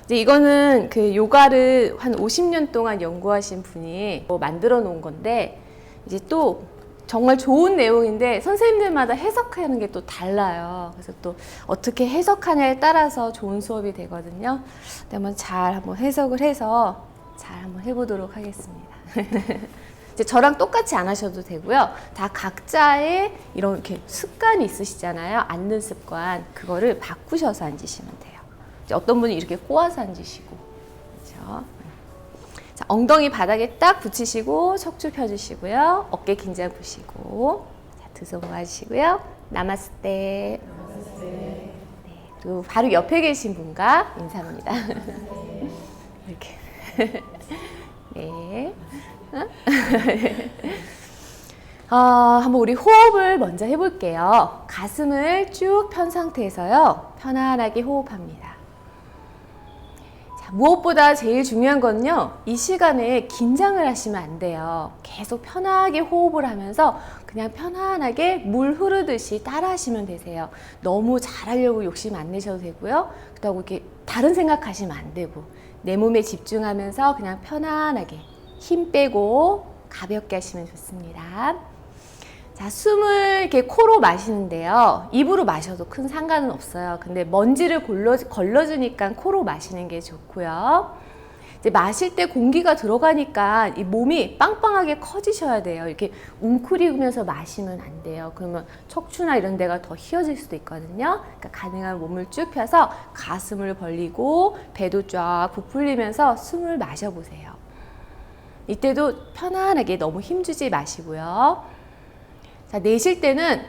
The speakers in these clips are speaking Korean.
이제 이거는 그 요가를 한 50년 동안 연구하신 분이 만들어 놓은 건데, 이제 또 정말 좋은 내용인데 선생님들마다 해석하는 게 또 달라요. 그래서 또 어떻게 해석하냐에 따라서 좋은 수업이 되거든요. 한번 해석을 해서 잘 한번 해보도록 하겠습니다. 이제 저랑 똑같이 안 하셔도 되고요. 다 각자의 이렇게 습관이 있으시잖아요. 앉는 습관. 그거를 바꾸셔서 앉으시면 돼요. 이제 어떤 분이 이렇게 꼬아서 앉으시고, 그렇죠? 자, 엉덩이 바닥에 딱 붙이시고 척추 펴주시고요. 어깨 긴장 푸시고, 자, 두 손 모아주시고요. 나마스테. 네, 그리고 바로 옆에 계신 분과 인사합니다. 이렇게. 네. 한번 우리 호흡을 먼저 해볼게요. 가슴을 쭉 편 상태에서요. 편안하게 호흡합니다. 자, 무엇보다 제일 중요한 건요. 이 시간에 긴장을 하시면 안 돼요. 계속 편하게 호흡을 하면서 그냥 편안하게 물 흐르듯이 따라 하시면 되세요. 너무 잘하려고 욕심 안 내셔도 되고요. 그렇다고 이렇게 다른 생각하시면 안 되고, 내 몸에 집중하면서 그냥 편안하게 힘 빼고 가볍게 하시면 좋습니다. 자, 숨을 이렇게 코로 마시는데요. 입으로 마셔도 큰 상관은 없어요. 근데 먼지를 걸러주니까 코로 마시는 게 좋고요. 이제 마실 때 공기가 들어가니까 이 몸이 빵빵하게 커지셔야 돼요. 이렇게 웅크리면서 마시면 안 돼요. 그러면 척추나 이런 데가 더 휘어질 수도 있거든요. 그러니까 가능한 몸을 쭉 펴서 가슴을 벌리고 배도 쫙 부풀리면서 숨을 마셔보세요. 이때도 편안하게 너무 힘주지 마시고요. 자, 내쉴 때는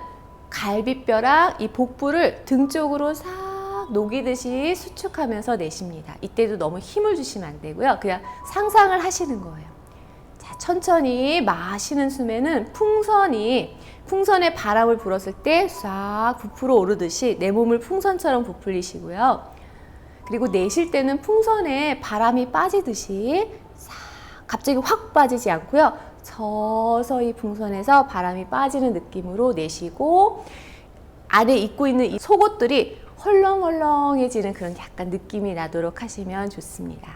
갈비뼈랑 이 복부를 등 쪽으로 싹 녹이듯이 수축하면서 내쉽니다. 이때도 너무 힘을 주시면 안 되고요. 그냥 상상을 하시는 거예요. 자, 천천히 마시는 숨에는 풍선에 바람을 불었을 때 싹 부풀어 오르듯이 내 몸을 풍선처럼 부풀리시고요. 그리고 내쉴 때는 풍선에 바람이 빠지듯이 싹 갑자기 확 빠지지 않고요. 서서히 풍선에서 바람이 빠지는 느낌으로 내쉬고, 안에 입고 있는 이 속옷들이 헐렁헐렁해지는 그런 약간 느낌이 나도록 하시면 좋습니다.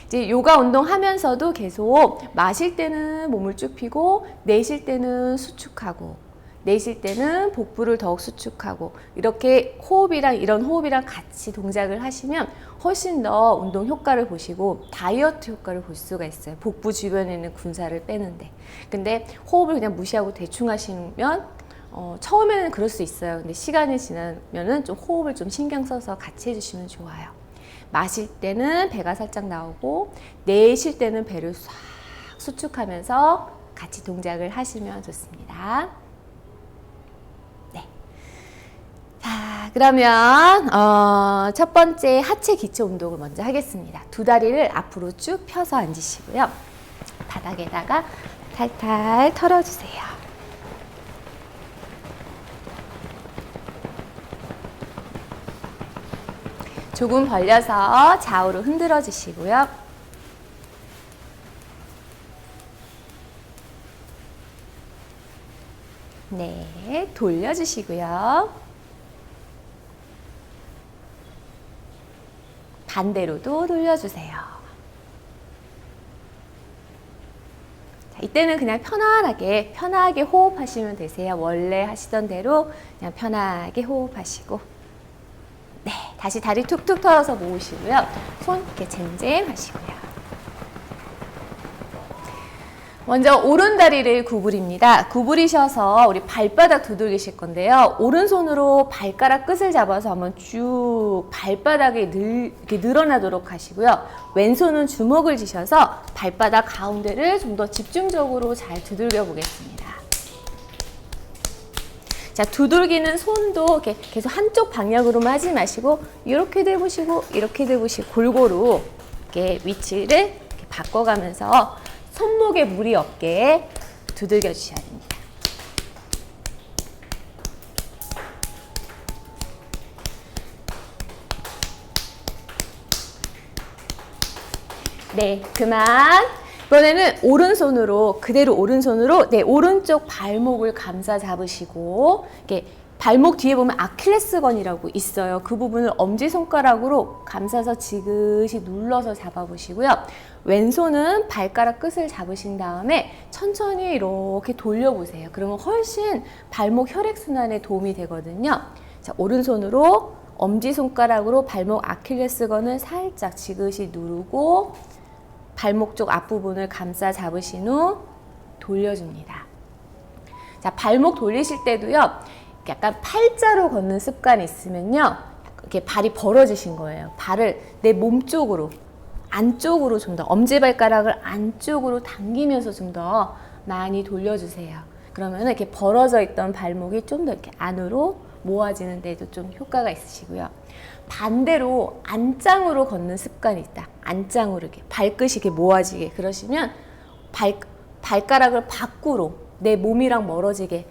이제 요가 운동 하면서도 계속 마실 때는 몸을 쭉 펴고, 내쉴 때는 수축하고, 내쉴 때는 복부를 더욱 수축하고, 이렇게 이런 호흡이랑 같이 동작을 하시면 훨씬 더 운동 효과를 보시고 다이어트 효과를 볼 수가 있어요. 복부 주변에 있는 군살을 빼는데. 근데 호흡을 그냥 무시하고 대충 하시면 처음에는 그럴 수 있어요. 근데 시간이 지나면은 좀 호흡을 좀 신경 써서 같이 해주시면 좋아요. 마실 때는 배가 살짝 나오고, 내쉴 때는 배를 싹 수축하면서 같이 동작을 하시면 좋습니다. 자, 그러면 첫 번째 하체 기초 운동을 먼저 하겠습니다. 두 다리를 앞으로 쭉 펴서 앉으시고요. 바닥에다가 탈탈 털어주세요. 조금 벌려서 좌우로 흔들어 주시고요. 네, 돌려주시고요. 반대로도 돌려주세요. 자, 이때는 그냥 편하게 호흡하시면 되세요. 원래 하시던 대로 그냥 편하게 호흡하시고, 네, 다시 다리 툭툭 털어서 모으시고요. 손 이렇게 잼잼 하시고요. 먼저 오른 다리를 구부립니다. 구부리셔서 우리 발바닥 두들기실 건데요. 오른손으로 발가락 끝을 잡아서 한번 쭉 발바닥에 이렇게 늘어나도록 하시고요. 왼손은 주먹을 쥐셔서 발바닥 가운데를 좀 더 집중적으로 잘 두들겨 보겠습니다. 자, 두들기는 손도 이렇게 계속 한쪽 방향으로만 하지 마시고 이렇게도 해보시고 이렇게도 해보시고 골고루 이렇게 위치를 이렇게 바꿔가면서 손목에 무리 없게 두들겨 주셔야 됩니다. 네, 그만. 이번에는 오른손으로 그대로 오른손으로 네, 오른쪽 발목을 감싸 잡으시고 이렇게 발목 뒤에 보면 아킬레스건이라고 있어요. 그 부분을 엄지손가락으로 감싸서 지그시 눌러서 잡아보시고요. 왼손은 발가락 끝을 잡으신 다음에 천천히 이렇게 돌려보세요. 그러면 훨씬 발목 혈액순환에 도움이 되거든요. 자, 오른손으로 엄지손가락으로 발목 아킬레스건을 살짝 지그시 누르고 발목 쪽 앞부분을 감싸 잡으신 후 돌려줍니다. 자, 발목 돌리실 때도요, 약간 팔자로 걷는 습관이 있으면요, 이렇게 발이 벌어지신 거예요. 발을 내 몸 쪽으로, 안쪽으로 좀 더, 엄지발가락을 안쪽으로 당기면서 좀 더 많이 돌려주세요. 그러면 이렇게 벌어져 있던 발목이 좀 더 이렇게 안으로 모아지는 데도 좀 효과가 있으시고요. 반대로 안짱으로 걷는 습관이 있다. 안짱으로 이렇게 발끝이 이렇게 모아지게, 그러시면 발가락을 밖으로 내 몸이랑 멀어지게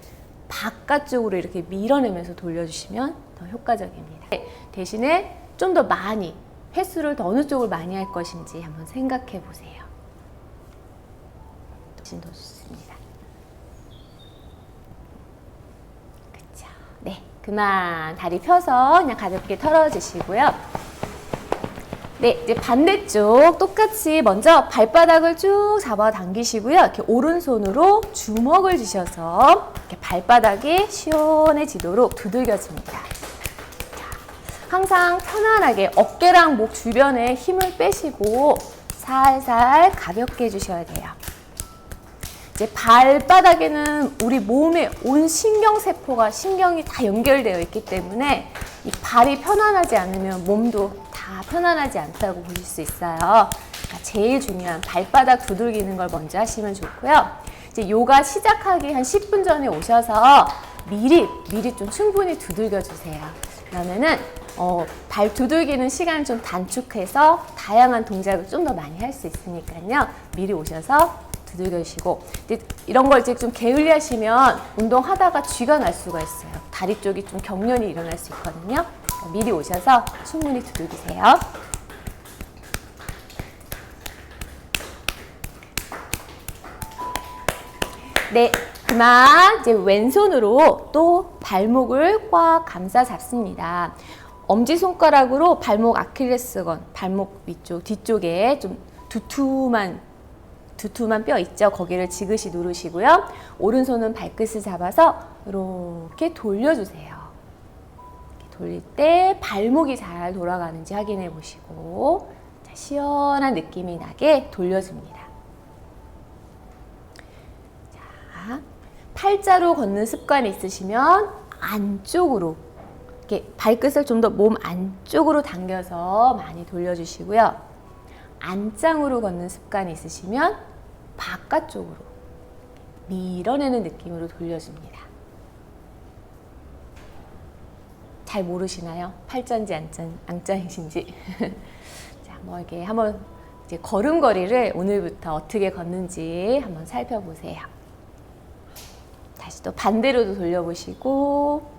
바깥쪽으로 이렇게 밀어내면서 돌려주시면 더 효과적입니다. 대신에 좀 더 많이, 횟수를 더 어느 쪽을 많이 할 것인지 한번 생각해 보세요. 훨씬 더 좋습니다. 그쵸? 네, 그만 다리 펴서 그냥 가볍게 털어주시고요. 네, 이제 반대쪽 똑같이 먼저 발바닥을 쭉 잡아 당기시고요. 이렇게 오른손으로 주먹을 쥐셔서 이렇게 발바닥이 시원해지도록 두들겨줍니다. 항상 편안하게 어깨랑 목 주변에 힘을 빼시고 살살 가볍게 해주셔야 돼요. 이제 발바닥에는 우리 몸의 온 신경세포가, 신경이 다 연결되어 있기 때문에 이 발이 편안하지 않으면 몸도 다 편안하지 않다고 보실 수 있어요. 그러니까 제일 중요한 발바닥 두들기는 걸 먼저 하시면 좋고요. 이제 요가 시작하기 한 10분 전에 오셔서 미리 좀 충분히 두들겨 주세요. 그러면은 발 두들기는 시간을 좀 단축해서 다양한 동작을 좀 더 많이 할 수 있으니까요. 미리 오셔서 두들겨주시고, 이런 걸 이제 좀 게을리하시면 운동하다가 쥐가 날 수가 있어요. 다리 쪽이 좀 경련이 일어날 수 있거든요. 미리 오셔서 충분히 두들기세요. 네, 그만 이제 왼손으로 또 발목을 꽉 감싸 잡습니다. 엄지손가락으로 발목 아킬레스건, 발목 위쪽, 뒤쪽에 좀 두툼한 뼈 있죠? 거기를 지그시 누르시고요. 오른손은 발끝을 잡아서 이렇게 돌려주세요. 이렇게 돌릴 때 발목이 잘 돌아가는지 확인해 보시고, 자, 시원한 느낌이 나게 돌려줍니다. 자, 팔자로 걷는 습관이 있으시면 안쪽으로, 이렇게 발끝을 좀 더 몸 안쪽으로 당겨서 많이 돌려주시고요. 안짱으로 걷는 습관이 있으시면 바깥쪽으로 밀어내는 느낌으로 돌려줍니다. 잘 모르시나요? 팔자인지 안짱이신지. 자, 이렇게 한번 이제 걸음걸이를 오늘부터 어떻게 걷는지 한번 살펴보세요. 다시 또 반대로도 돌려보시고,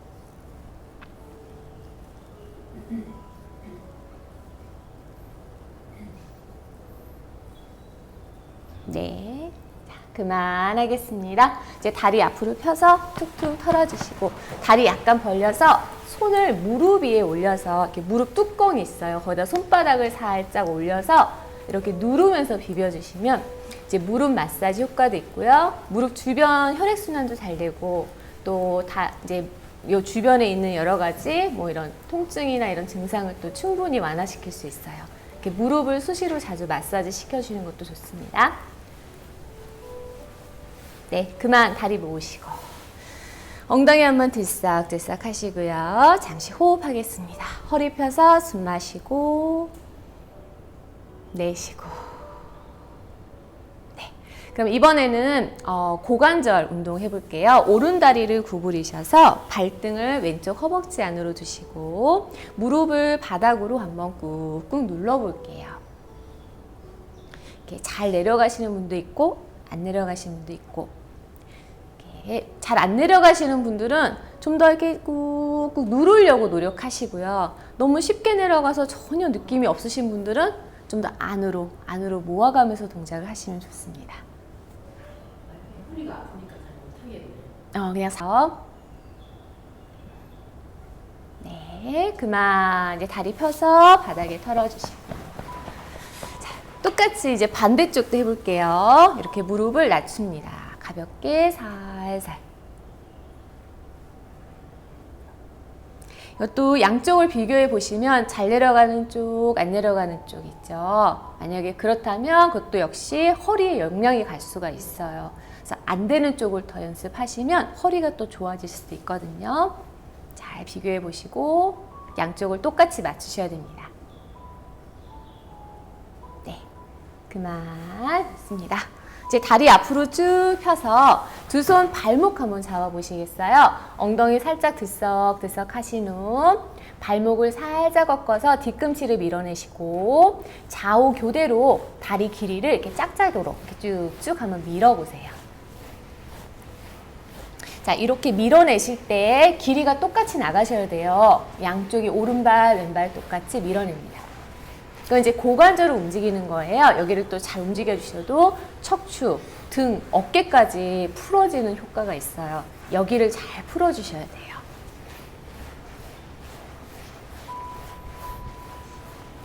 네, 자, 그만하겠습니다. 이제 다리 앞으로 펴서 툭툭 털어주시고, 다리 약간 벌려서 손을 무릎 위에 올려서, 이렇게 무릎 뚜껑이 있어요. 거기다 손바닥을 살짝 올려서 이렇게 누르면서 비벼주시면 이제 무릎 마사지 효과도 있고요. 무릎 주변 혈액순환도 잘 되고, 또 이제 요 주변에 있는 여러 가지 뭐 이런 통증이나 이런 증상을 또 충분히 완화시킬 수 있어요. 이렇게 무릎을 수시로 자주 마사지 시켜주는 것도 좋습니다. 네, 그만 다리 모으시고 엉덩이 한번 들썩들썩 하시고요. 잠시 호흡하겠습니다. 허리 펴서 숨 마시고 내쉬고. 네, 그럼 이번에는 고관절 운동 해볼게요. 오른 다리를 구부리셔서 발등을 왼쪽 허벅지 안으로 두시고 무릎을 바닥으로 한번 꾹꾹 눌러볼게요. 이렇게 잘 내려가시는 분도 있고 안 내려가시는 분도 있고, 잘 안 내려가시는 분들은 좀 더 이렇게 꾹꾹 누르려고 노력하시고요. 너무 쉽게 내려가서 전혀 느낌이 없으신 분들은 좀 더 안으로 모아가면서 동작을 하시면 좋습니다. 허리가 아프니까 잘 못하겠네요. 그냥 서 네, 그만. 이제 다리 펴서 바닥에 털어주시고. 자, 똑같이 이제 반대쪽도 해볼게요. 이렇게 무릎을 낮춥니다. 가볍게 살살. 이것도 양쪽을 비교해 보시면 잘 내려가는 쪽, 안 내려가는 쪽 있죠. 만약에 그렇다면 그것도 역시 허리에 영향이 갈 수가 있어요. 그래서 안 되는 쪽을 더 연습하시면 허리가 또 좋아질 수도 있거든요. 잘 비교해 보시고 양쪽을 똑같이 맞추셔야 됩니다. 네, 그만. 됐습니다. 이제 다리 앞으로 쭉 펴서 두 손 발목 한번 잡아보시겠어요? 엉덩이 살짝 들썩들썩 하신 후 발목을 살짝 꺾어서 뒤꿈치를 밀어내시고 좌우 교대로 다리 길이를 이렇게 짝짝으로 이렇게 쭉쭉 한번 밀어보세요. 자, 이렇게 밀어내실 때 길이가 똑같이 나가셔야 돼요. 양쪽이 오른발, 왼발 똑같이 밀어냅니다. 그건 이제 고관절을 움직이는 거예요. 여기를 또 잘 움직여 주셔도 척추, 등, 어깨까지 풀어지는 효과가 있어요. 여기를 잘 풀어주셔야 돼요.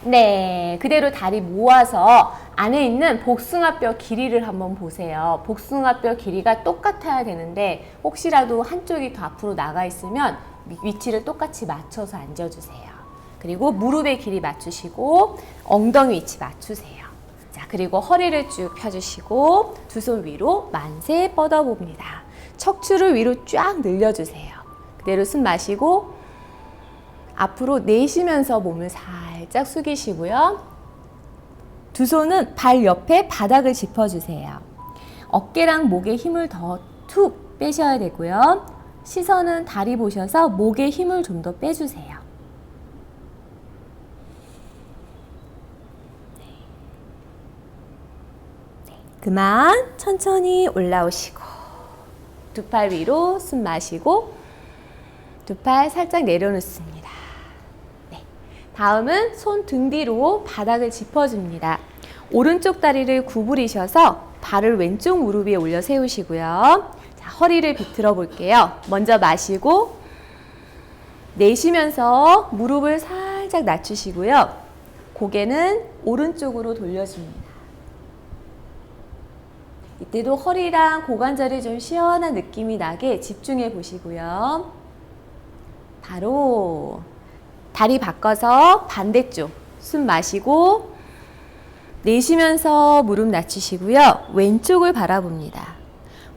네, 그대로 다리 모아서 안에 있는 복숭아뼈 길이를 한번 보세요. 복숭아뼈 길이가 똑같아야 되는데 혹시라도 한쪽이 더 앞으로 나가 있으면 위치를 똑같이 맞춰서 앉아주세요. 그리고 무릎의 길이 맞추시고 엉덩이 위치 맞추세요. 자, 그리고 허리를 쭉 펴주시고 두 손 위로 만세 뻗어봅니다. 척추를 위로 쫙 늘려주세요. 그대로 숨 마시고 앞으로 내쉬면서 몸을 살짝 숙이시고요. 두 손은 발 옆에 바닥을 짚어주세요. 어깨랑 목에 힘을 더 툭 빼셔야 되고요. 시선은 다리 보셔서 목에 힘을 좀 더 빼주세요. 그만 천천히 올라오시고 두 팔 위로 숨 마시고 두 팔 살짝 내려놓습니다. 네. 다음은 손 등 뒤로 바닥을 짚어줍니다. 오른쪽 다리를 구부리셔서 발을 왼쪽 무릎 위에 올려 세우시고요. 자, 허리를 비틀어 볼게요. 먼저 마시고 내쉬면서 무릎을 살짝 낮추시고요. 고개는 오른쪽으로 돌려줍니다. 이때도 허리랑 고관절이 좀 시원한 느낌이 나게 집중해 보시고요. 바로 다리 바꿔서 반대쪽 숨 마시고 내쉬면서 무릎 낮추시고요. 왼쪽을 바라봅니다.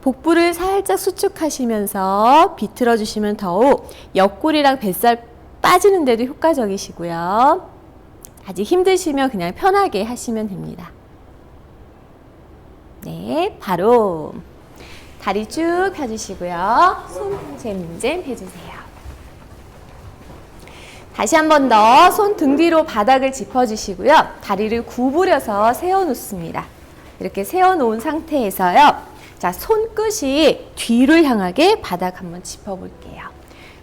복부를 살짝 수축하시면서 비틀어 주시면 더욱 옆구리랑 뱃살 빠지는 데도 효과적이시고요. 아직 힘드시면 그냥 편하게 하시면 됩니다. 네, 바로 다리 쭉 펴주시고요. 손 잼잼 해주세요. 다시 한 번 더 손 등 뒤로 바닥을 짚어주시고요. 다리를 구부려서 세워놓습니다. 이렇게 세워놓은 상태에서요. 자, 손끝이 뒤를 향하게 바닥 한번 짚어볼게요.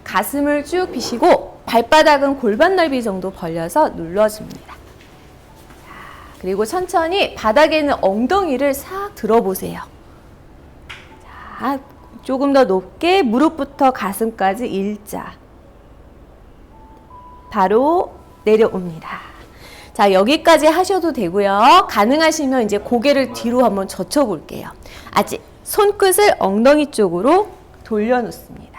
가슴을 쭉 펴시고 발바닥은 골반 넓이 정도 벌려서 눌러줍니다. 그리고 천천히 바닥에 있는 엉덩이를 싹 들어보세요. 자, 조금 더 높게 무릎부터 가슴까지 일자. 바로 내려옵니다. 자, 여기까지 하셔도 되고요. 가능하시면 이제 고개를 뒤로 한번 젖혀 볼게요. 아직 손끝을 엉덩이 쪽으로 돌려놓습니다.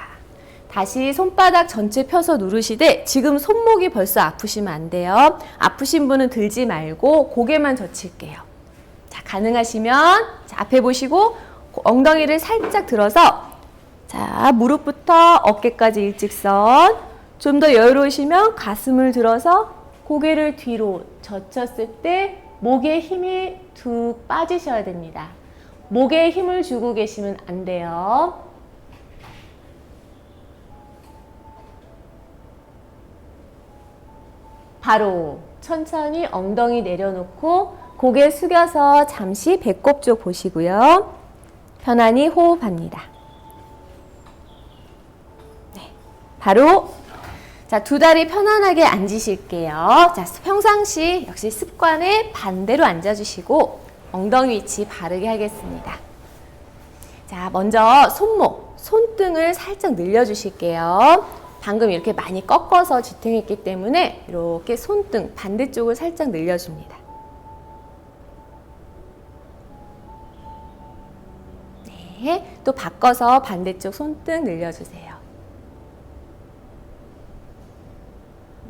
다시 손바닥 전체 펴서 누르시되 지금 손목이 벌써 아프시면 안 돼요. 아프신 분은 들지 말고 고개만 젖힐게요. 자, 가능하시면 자, 앞에 보시고 엉덩이를 살짝 들어서 자, 무릎부터 어깨까지 일직선. 좀 더 여유로우시면 가슴을 들어서 고개를 뒤로 젖혔을 때 목에 힘이 툭 빠지셔야 됩니다. 목에 힘을 주고 계시면 안 돼요. 바로 천천히 엉덩이 내려놓고 고개 숙여서 잠시 배꼽 쪽 보시고요. 편안히 호흡합니다. 네, 바로 자, 두 다리 편안하게 앉으실게요. 자, 평상시 역시 습관에 반대로 앉아주시고 엉덩이 위치 바르게 하겠습니다. 자, 먼저 손목, 손등을 살짝 늘려주실게요. 방금 이렇게 많이 꺾어서 지탱했기 때문에 이렇게 손등 반대쪽을 살짝 늘려줍니다. 네, 또 바꿔서 반대쪽 손등 늘려주세요.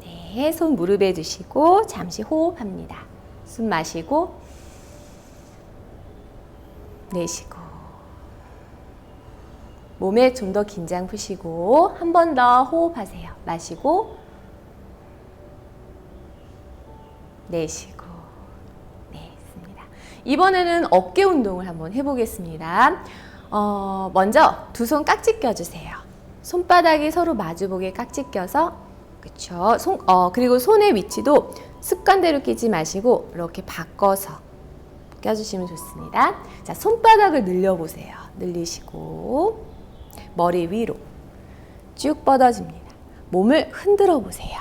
네, 손 무릎에 두시고 잠시 호흡합니다. 숨 마시고 내쉬고 몸에 좀 더 긴장 푸시고 한 번 더 호흡하세요. 마시고 내쉬고. 네, 있습니다. 이번에는 어깨 운동을 한번 해보겠습니다. 먼저 두 손 깍지 껴주세요. 손바닥이 서로 마주보게 깍지 껴서, 그쵸? 그리고 손의 위치도 습관대로 끼지 마시고 이렇게 바꿔서 껴주시면 좋습니다. 자, 손바닥을 늘려보세요. 늘리시고 머리 위로 쭉 뻗어줍니다. 몸을 흔들어 보세요.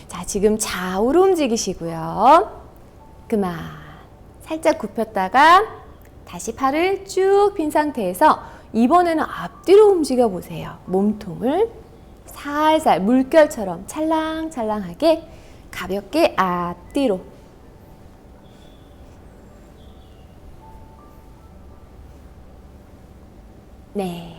자, 지금 좌우로 움직이시고요. 그만. 살짝 굽혔다가 다시 팔을 쭉 핀 상태에서 이번에는 앞뒤로 움직여 보세요. 몸통을 살살 물결처럼 찰랑찰랑하게 가볍게 앞뒤로. 네,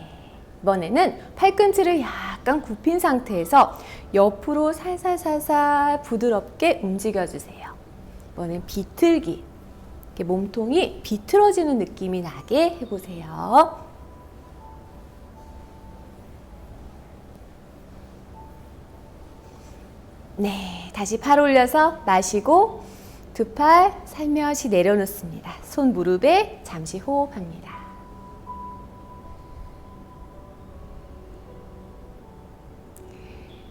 이번에는 팔꿈치를 약간 굽힌 상태에서 옆으로 살살살살 부드럽게 움직여주세요. 이번엔 비틀기, 이렇게 몸통이 비틀어지는 느낌이 나게 해보세요. 네, 다시 팔 올려서 마시고 두 팔 살며시 내려놓습니다. 손 무릎에 잠시 호흡합니다.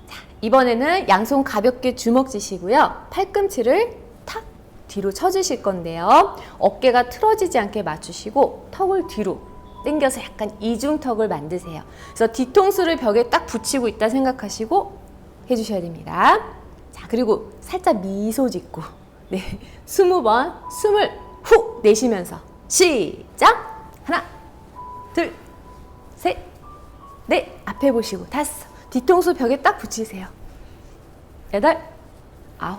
자, 이번에는 양손 가볍게 주먹 쥐시고요. 팔꿈치를 탁 뒤로 쳐주실 건데요. 어깨가 틀어지지 않게 맞추시고 턱을 뒤로 당겨서 약간 이중턱을 만드세요. 그래서 뒤통수를 벽에 딱 붙이고 있다 생각하시고 해주셔야 됩니다. 자, 그리고 살짝 미소 짓고, 네, 20번 숨을 후 내쉬면서 시작! 하나, 둘, 셋, 넷, 앞에 보시고 5, 뒤통수 벽에 딱 붙이세요. 8,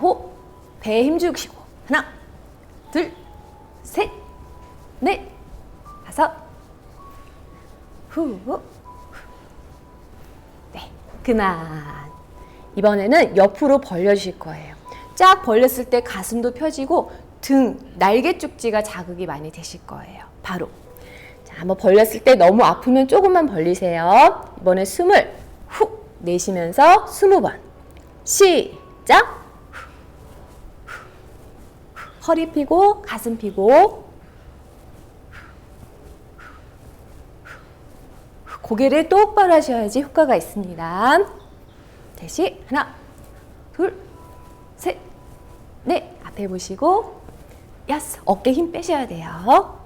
9, 배에 힘 주시고 하나, 둘, 셋, 넷, 5, 후, 네, 그만. 이번에는 옆으로 벌려주실 거예요. 쫙 벌렸을 때 가슴도 펴지고 등, 날개 쪽지가 자극이 많이 되실 거예요. 바로. 자, 한번 벌렸을 때 너무 아프면 조금만 벌리세요. 이번에 숨을 후 내쉬면서 20번. 시작! 허리 펴고 가슴 펴고 고개를 똑바로 하셔야지 효과가 있습니다. 다시 하나, 둘, 셋, 넷, 앞에 보시고 6, 어깨 힘 빼셔야 돼요.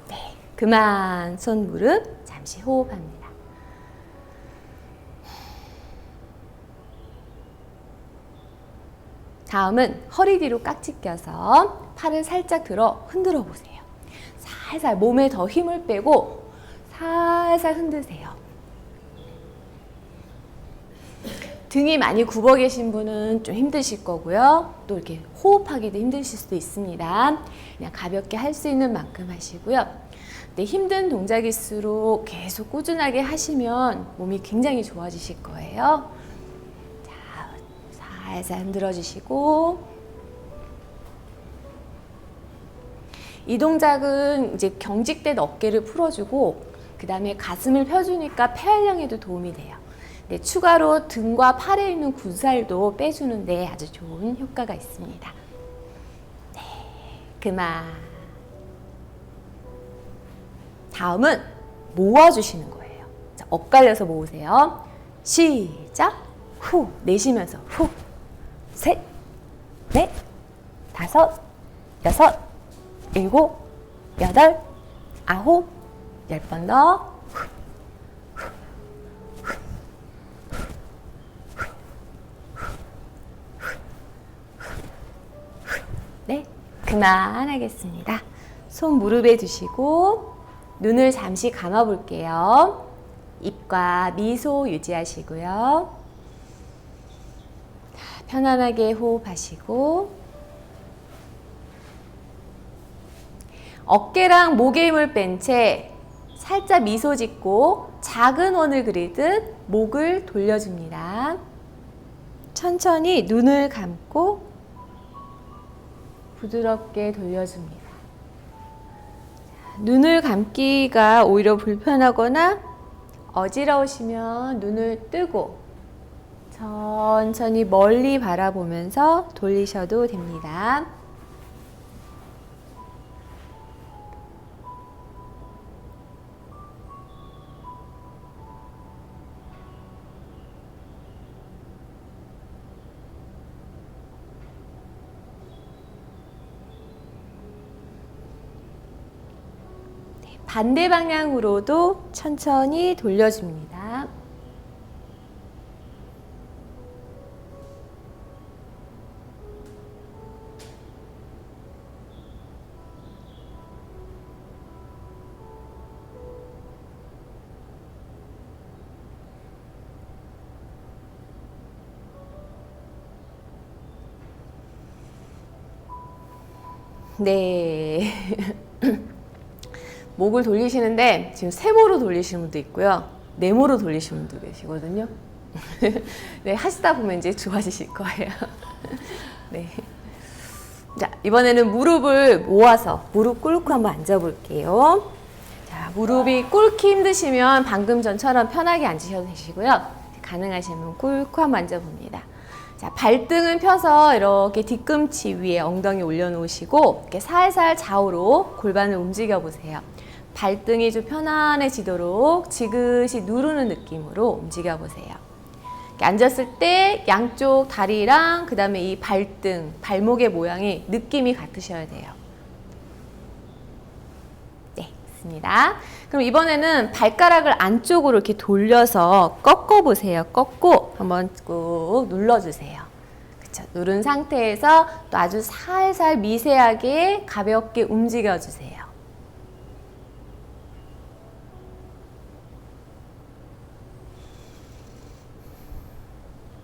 네, 그만. 손 무릎 잠시 호흡합니다. 다음은 허리 뒤로 깍지 껴서 팔을 살짝 들어 흔들어 보세요. 살살 몸에 더 힘을 빼고 살살 흔드세요. 등이 많이 굽어 계신 분은 좀 힘드실 거고요. 또 이렇게 호흡하기도 힘드실 수도 있습니다. 그냥 가볍게 할 수 있는 만큼 하시고요. 근데 힘든 동작일수록 계속 꾸준하게 하시면 몸이 굉장히 좋아지실 거예요. 자, 살살 흔들어 주시고 이 동작은 이제 경직된 어깨를 풀어주고 그 다음에 가슴을 펴주니까 폐활량에도 도움이 돼요. 네, 추가로 등과 팔에 있는 군살도 빼주는데 아주 좋은 효과가 있습니다. 네, 그만. 다음은 모아주시는 거예요. 자, 엇갈려서 모으세요. 시작! 후! 내쉬면서 후! 셋, 넷, 5, 6, 7, 8, 9, 10번 더. 네, 그만하겠습니다. 손 무릎에 두시고 눈을 잠시 감아 볼게요. 입과 미소 유지하시고요. 편안하게 호흡하시고 어깨랑 목에 힘을 뺀 채 살짝 미소 짓고 작은 원을 그리듯 목을 돌려줍니다. 천천히 눈을 감고 부드럽게 돌려줍니다. 눈을 감기가 오히려 불편하거나 어지러우시면 눈을 뜨고 천천히 멀리 바라보면서 돌리셔도 됩니다. 반대 방향으로도 천천히 돌려줍니다. 네. 목을 돌리시는데 지금 세모로 돌리시는 분도 있고요. 네모로 돌리시는 분도 계시거든요. 네, 하시다 보면 이제 좋아지실 거예요. 네. 자, 이번에는 무릎을 모아서 무릎 꿇고 한번 앉아볼게요. 자, 무릎이 꿇기 힘드시면 방금 전처럼 편하게 앉으셔도 되시고요. 가능하시면 꿇고 한번 앉아봅니다. 자, 발등은 펴서 이렇게 뒤꿈치 위에 엉덩이 올려놓으시고 이렇게 살살 좌우로 골반을 움직여 보세요. 발등이 좀 편안해지도록 지그시 누르는 느낌으로 움직여 보세요. 이렇게 앉았을 때 양쪽 다리랑 그 다음에 이 발등, 발목의 모양이 느낌이 같으셔야 돼요. 네, 좋습니다. 그럼 이번에는 발가락을 안쪽으로 이렇게 돌려서 꺾어 보세요. 꺾고 한번 꾹 눌러주세요. 그쵸? 누른 상태에서 또 아주 살살 미세하게 가볍게 움직여 주세요.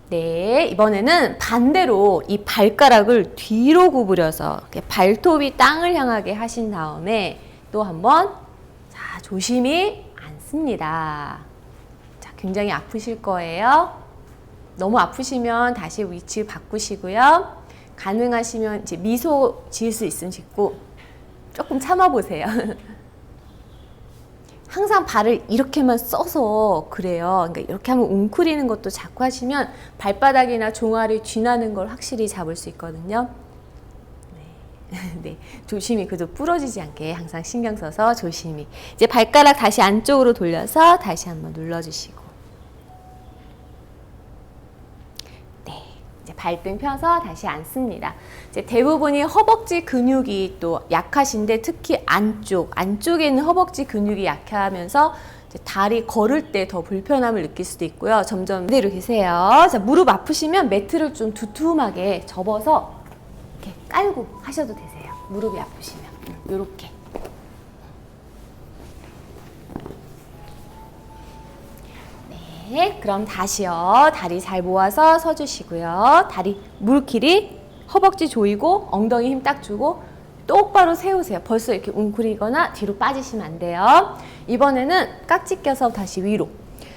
네, 이번에는 반대로 이 발가락을 뒤로 구부려서 이렇게 발톱이 땅을 향하게 하신 다음에 또 한번 자, 조심히 앉습니다. 자, 굉장히 아프실 거예요. 너무 아프시면 다시 위치 바꾸시고요. 가능하시면 이제 미소 지을 수 있으면 짓고 조금 참아보세요. 항상 발을 이렇게만 써서 그래요. 그러니까 이렇게 하면 웅크리는 것도 자꾸 하시면 발바닥이나 종아리 쥐나는 걸 확실히 잡을 수 있거든요. 네. 네. 조심히 그래도 부러지지 않게 항상 신경 써서 조심히. 이제 발가락 다시 안쪽으로 돌려서 다시 한번 눌러주시고. 발등 펴서 다시 앉습니다. 이제 대부분이 허벅지 근육이 또 약하신데 특히 안쪽에 있는 허벅지 근육이 약하면서 이제 다리 걸을 때 더 불편함을 느낄 수도 있고요. 점점 그대로 계세요. 자, 무릎 아프시면 매트를 좀 두툼하게 접어서 이렇게 깔고 하셔도 되세요. 무릎이 아프시면 이렇게. 네, 그럼 다시요. 다리 잘 모아서 서주시고요. 다리 무릎 길이 허벅지 조이고 엉덩이 힘 딱 주고 똑바로 세우세요. 벌써 이렇게 웅크리거나 뒤로 빠지시면 안 돼요. 이번에는 깍지 껴서 다시 위로.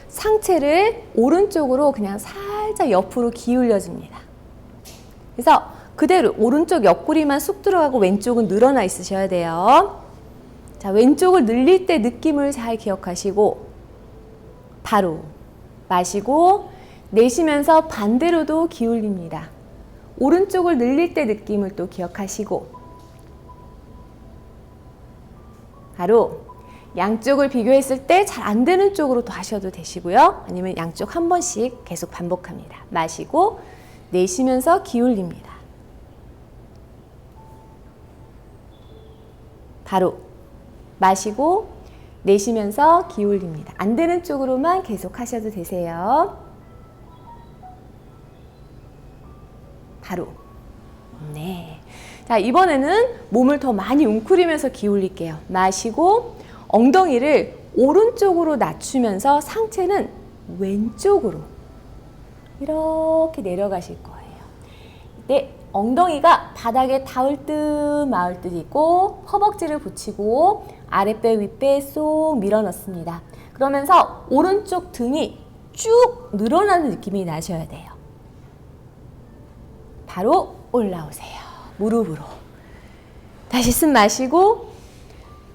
상체를 오른쪽으로 그냥 살짝 옆으로 기울여 줍니다. 그래서 그대로 오른쪽 옆구리만 쑥 들어가고 왼쪽은 늘어나 있으셔야 돼요. 자, 왼쪽을 늘릴 때 느낌을 잘 기억하시고 바로 마시고 내쉬면서 반대로도 기울입니다. 오른쪽을 늘릴 때 느낌을 또 기억하시고 바로 양쪽을 비교했을 때 잘 안 되는 쪽으로 또 하셔도 되시고요. 아니면 양쪽 한 번씩 계속 반복합니다. 마시고 내쉬면서 기울입니다. 바로 마시고 내쉬면서 기울입니다. 안 되는 쪽으로만 계속 하셔도 되세요. 바로. 네. 자, 이번에는 몸을 더 많이 웅크리면서 기울일게요. 마시고 엉덩이를 오른쪽으로 낮추면서 상체는 왼쪽으로 이렇게 내려가실 거예요. 이때 엉덩이가 바닥에 닿을 듯 마을 듯 있고 허벅지를 붙이고 아랫배 윗배 쏙 밀어 넣습니다. 그러면서 오른쪽 등이 쭉 늘어나는 느낌이 나셔야 돼요. 바로 올라오세요. 무릎으로. 다시 숨 마시고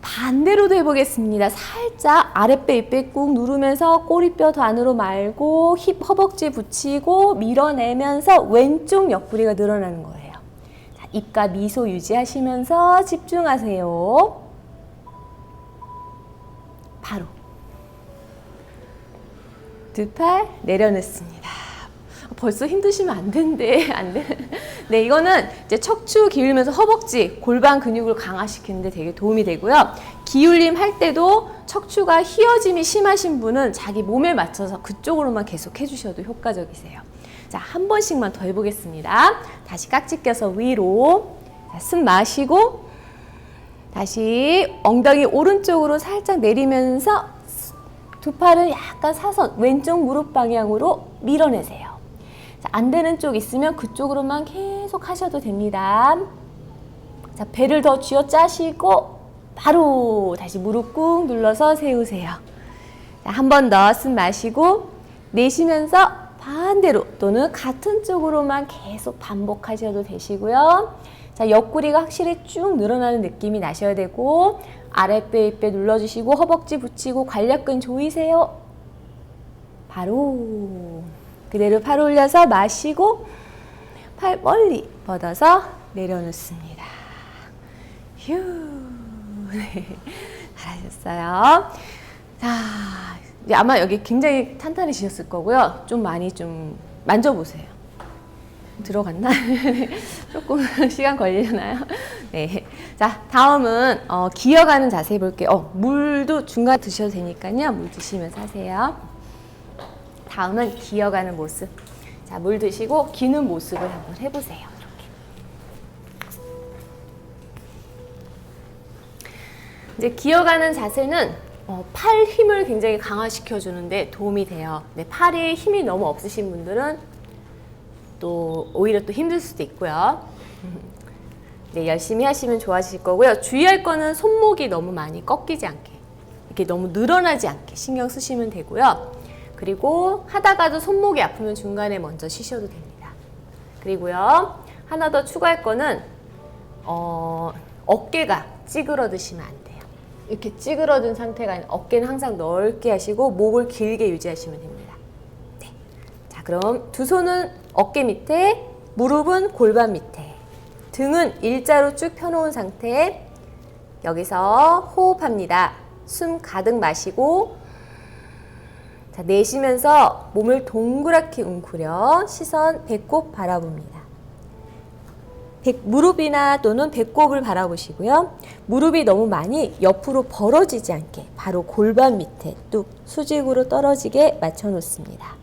반대로도 해보겠습니다. 살짝 아랫배 윗배 꾹 누르면서 꼬리뼈 더 안으로 말고 힙 허벅지 붙이고 밀어내면서 왼쪽 옆구리가 늘어나는 거예요. 자, 입과 미소 유지하시면서 집중하세요. 바로 두 팔 내려놓습니다. 벌써 힘드시면 안 된대. 안 돼. 네, 이거는 이제 척추 기울면서 허벅지, 골반 근육을 강화시키는데 되게 도움이 되고요. 기울림 할 때도 척추가 휘어짐이 심하신 분은 자기 몸에 맞춰서 그쪽으로만 계속 해주셔도 효과적이세요. 자, 한 번씩만 더 해보겠습니다. 다시 깍지 껴서 위로. 자, 숨 마시고 다시 엉덩이 오른쪽으로 살짝 내리면서 두 팔을 약간 사선, 왼쪽 무릎 방향으로 밀어내세요. 자, 안 되는 쪽 있으면 그쪽으로만 계속 하셔도 됩니다. 자, 배를 더 쥐어 짜시고 바로 다시 무릎 꾹 눌러서 세우세요. 한 번 더 숨 마시고 내쉬면서 반대로 또는 같은 쪽으로만 계속 반복하셔도 되시고요. 자, 옆구리가 확실히 쭉 늘어나는 느낌이 나셔야 되고 아랫배 윗배 눌러주시고 허벅지 붙이고 관략근 조이세요. 바로 그대로 팔 올려서 마시고 팔 멀리 뻗어서 내려놓습니다. 휴. 네, 잘하셨어요. 자, 이제 아마 여기 굉장히 탄탄해지셨을 거고요. 좀 많이 좀 만져보세요. 들어갔나? 조금 시간 걸리잖아요. 네. 자, 다음은 기어가는 자세 해볼게요. 물도 중간에 드셔도 되니까요. 물 드시면서 하세요. 다음은 기어가는 모습. 자, 물 드시고 기는 모습을 한번 해보세요. 이렇게. 이제 기어가는 자세는 팔 힘을 굉장히 강화시켜주는데 도움이 돼요. 네, 팔에 힘이 너무 없으신 분들은 또 오히려 또 힘들 수도 있고요. 네, 열심히 하시면 좋아지실 거고요. 주의할 거는 손목이 너무 많이 꺾이지 않게, 이렇게 너무 늘어나지 않게 신경 쓰시면 되고요. 그리고 하다가도 손목이 아프면 중간에 먼저 쉬셔도 됩니다. 그리고요, 하나 더 추가할 거는 어깨가 찌그러드시면 안 돼요. 이렇게 찌그러든 상태가 아니라 어깨는 항상 넓게 하시고 목을 길게 유지하시면 됩니다. 네. 자, 그럼 두 손은 어깨 밑에, 무릎은 골반 밑에, 등은 일자로 쭉 펴놓은 상태. 여기서 호흡합니다. 숨 가득 마시고 자, 내쉬면서 몸을 동그랗게 웅크려 시선 배꼽 바라봅니다. 무릎이나 또는 배꼽을 바라보시고요. 무릎이 너무 많이 옆으로 벌어지지 않게 바로 골반 밑에 뚝 수직으로 떨어지게 맞춰 놓습니다.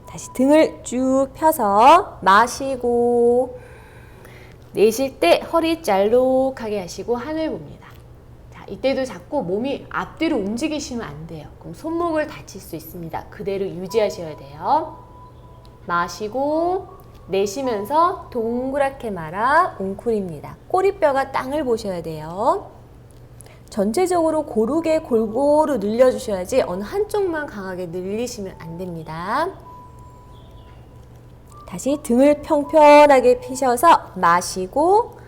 다시 등을 쭉 펴서 마시고 내쉴 때 허리 잘록하게 하시고 하늘 봅니다. 자, 이때도 자꾸 몸이 앞뒤로 움직이시면 안 돼요. 그럼 손목을 다칠 수 있습니다. 그대로 유지하셔야 돼요. 마시고 내쉬면서 동그랗게 말아 웅크립니다. 꼬리뼈가 땅을 보셔야 돼요. 전체적으로 고르게 골고루 늘려주셔야지 어느 한쪽만 강하게 늘리시면 안 됩니다. 다시 등을 평평하게 펴셔서 마시고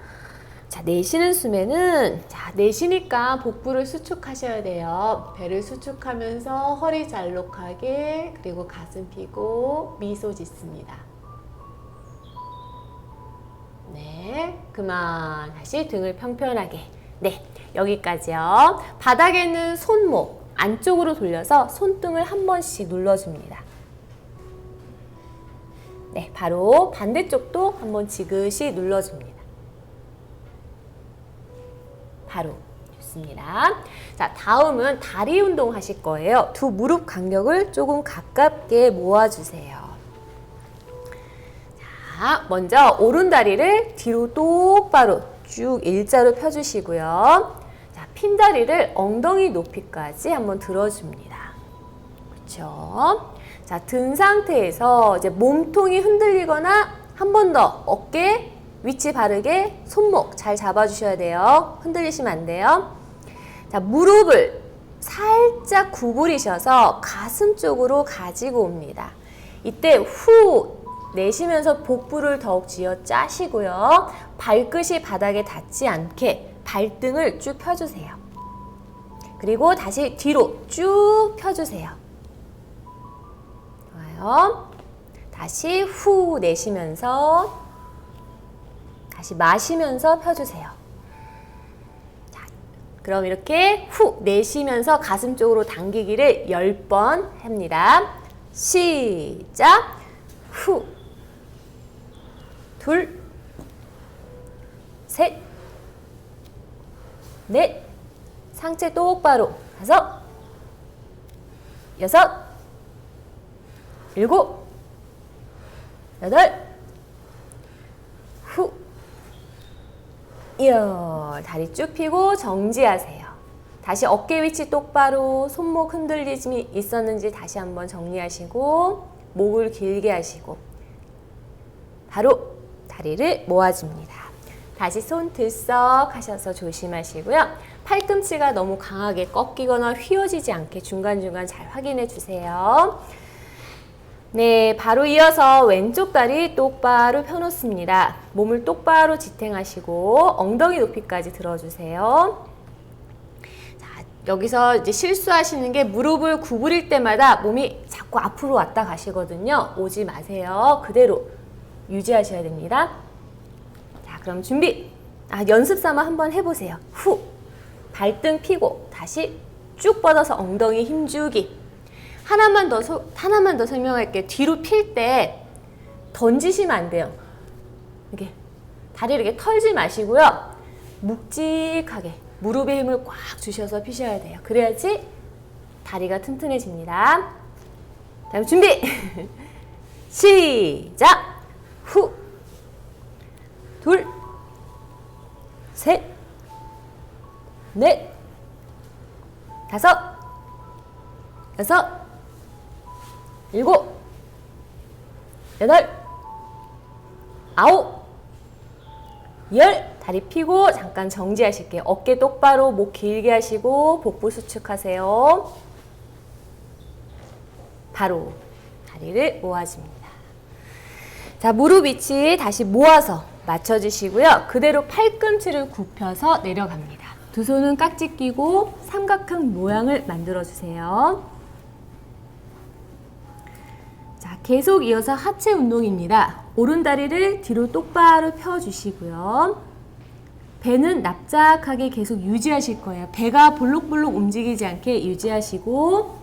자, 내쉬는 숨에는 자, 내쉬니까 복부를 수축하셔야 돼요. 배를 수축하면서 허리 잘록하게 그리고 가슴 펴고 미소 짓습니다. 네, 그만. 다시 등을 평평하게. 네, 여기까지요. 바닥에 있는 손목 안쪽으로 돌려서 손등을 한 번씩 눌러줍니다. 네, 바로 반대쪽도 한번 지그시 눌러줍니다. 바로 좋습니다. 자, 다음은 다리 운동 하실 거예요. 두 무릎 간격을 조금 가깝게 모아주세요. 자, 자, 먼저 오른다리를 뒤로 똑바로 쭉 일자로 펴주시고요. 자, 핀다리를 엉덩이 높이까지 한번 들어줍니다. 그렇죠? 자, 든 상태에서 이제 몸통이 흔들리거나 한 번 더 어깨 위치 바르게 손목 잘 잡아주셔야 돼요. 흔들리시면 안 돼요. 자, 무릎을 살짝 구부리셔서 가슴 쪽으로 가지고 옵니다. 이때 후 내쉬면서 복부를 더욱 쥐어 짜시고요. 발끝이 바닥에 닿지 않게 발등을 쭉 펴주세요. 그리고 다시 뒤로 쭉 펴주세요. 좋아요. 다시 후 내쉬면서 다시 마시면서 펴주세요. 자, 그럼 이렇게 후 내쉬면서 가슴 쪽으로 당기기를 10번 합니다. 시작! 후, 둘, 셋, 넷, 상체 똑바로, 다섯, 여섯, 일곱, 여덟, 후, 열. 다리 쭉 펴고 정지하세요. 다시 어깨 위치 똑바로, 손목 흔들림이 있었는지 다시 한번 정리하시고 목을 길게 하시고 바로 다리를 모아줍니다. 다시 손 들썩 하셔서 조심하시고요. 팔꿈치가 너무 강하게 꺾이거나 휘어지지 않게 중간중간 잘 확인해 주세요. 네, 바로 이어서 왼쪽 다리 똑바로 펴놓습니다. 몸을 똑바로 지탱하시고 엉덩이 높이까지 들어주세요. 자, 여기서 이제 실수하시는 게 무릎을 구부릴 때마다 몸이 자꾸 앞으로 왔다 가시거든요. 오지 마세요. 그대로 유지하셔야 됩니다. 자, 그럼 준비. 연습 삼아 한번 해보세요. 후, 발등 펴고 다시 쭉 뻗어서 엉덩이 힘주기. 하나만 더 설명할게요. 뒤로 필 때 던지시면 안 돼요. 이렇게 다리를 이렇게 털지 마시고요. 묵직하게 무릎에 힘을 꽉 주셔서 피셔야 돼요. 그래야지 다리가 튼튼해집니다. 다음 준비! 시작! 후, 둘, 셋, 넷, 다섯, 여섯, 일곱, 여덟, 아홉, 열. 다리 펴고 잠깐 정지하실게요. 어깨 똑바로 목 길게 하시고 복부 수축하세요. 바로 다리를 모아줍니다. 자, 무릎 위치 다시 모아서 맞춰주시고요. 그대로 팔꿈치를 굽혀서 내려갑니다. 두 손은 깍지 끼고 삼각형 모양을 만들어주세요. 자, 계속 이어서 하체 운동입니다. 오른다리를 뒤로 똑바로 펴주시고요. 배는 납작하게 계속 유지하실 거예요. 배가 볼록볼록 움직이지 않게 유지하시고,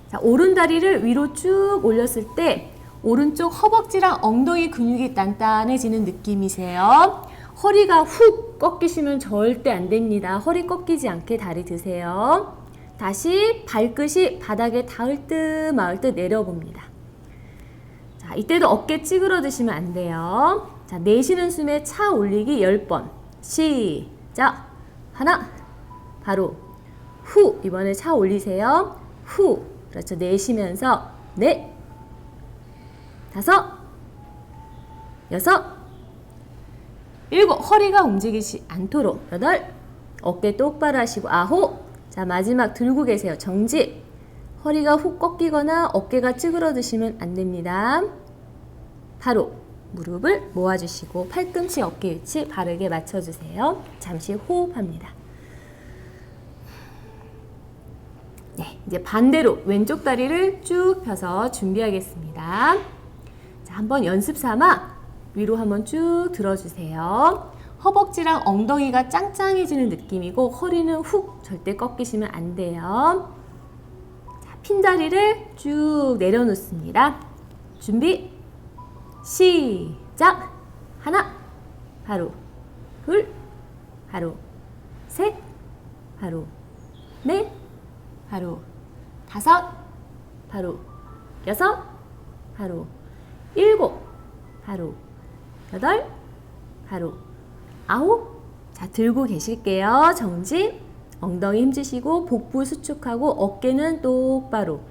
자, 오른다리를 위로 쭉 올렸을 때 오른쪽 허벅지랑 엉덩이 근육이 단단해지는 느낌이세요. 허리가 훅 꺾이시면 절대 안 됩니다. 허리 꺾이지 않게 다리 드세요. 다시 발끝이 바닥에 닿을 듯 마을 듯 내려봅니다. 자, 이때도 어깨 찌그러드시면 안 돼요. 자, 내쉬는 숨에 차 올리기 10번. 시작! 하나, 바로 후, 이번에 차 올리세요. 후, 그렇죠. 내쉬면서 넷, 다섯, 여섯, 일곱, 허리가 움직이지 않도록 여덟, 어깨 똑바로 하시고 아홉, 자, 마지막 들고 계세요. 정지. 허리가 훅 꺾이거나 어깨가 찌그러드시면 안 됩니다. 바로 무릎을 모아주시고 팔꿈치 어깨 위치 바르게 맞춰주세요. 잠시 호흡합니다. 네, 이제 반대로 왼쪽 다리를 쭉 펴서 준비하겠습니다. 자, 한번 연습 삼아 위로 한번 쭉 들어주세요. 허벅지랑 엉덩이가 짱짱해지는 느낌이고 허리는 훅 절대 꺾이시면 안 돼요. 자, 핀 다리를 쭉 내려놓습니다. 준비! 시작! 하나, 바로 둘, 바로 셋, 바로 넷, 바로 다섯, 바로 여섯, 바로 일곱, 바로 여덟, 바로 아홉. 자, 들고 계실게요. 정지. 엉덩이 힘주시고 복부 수축하고 어깨는 똑바로.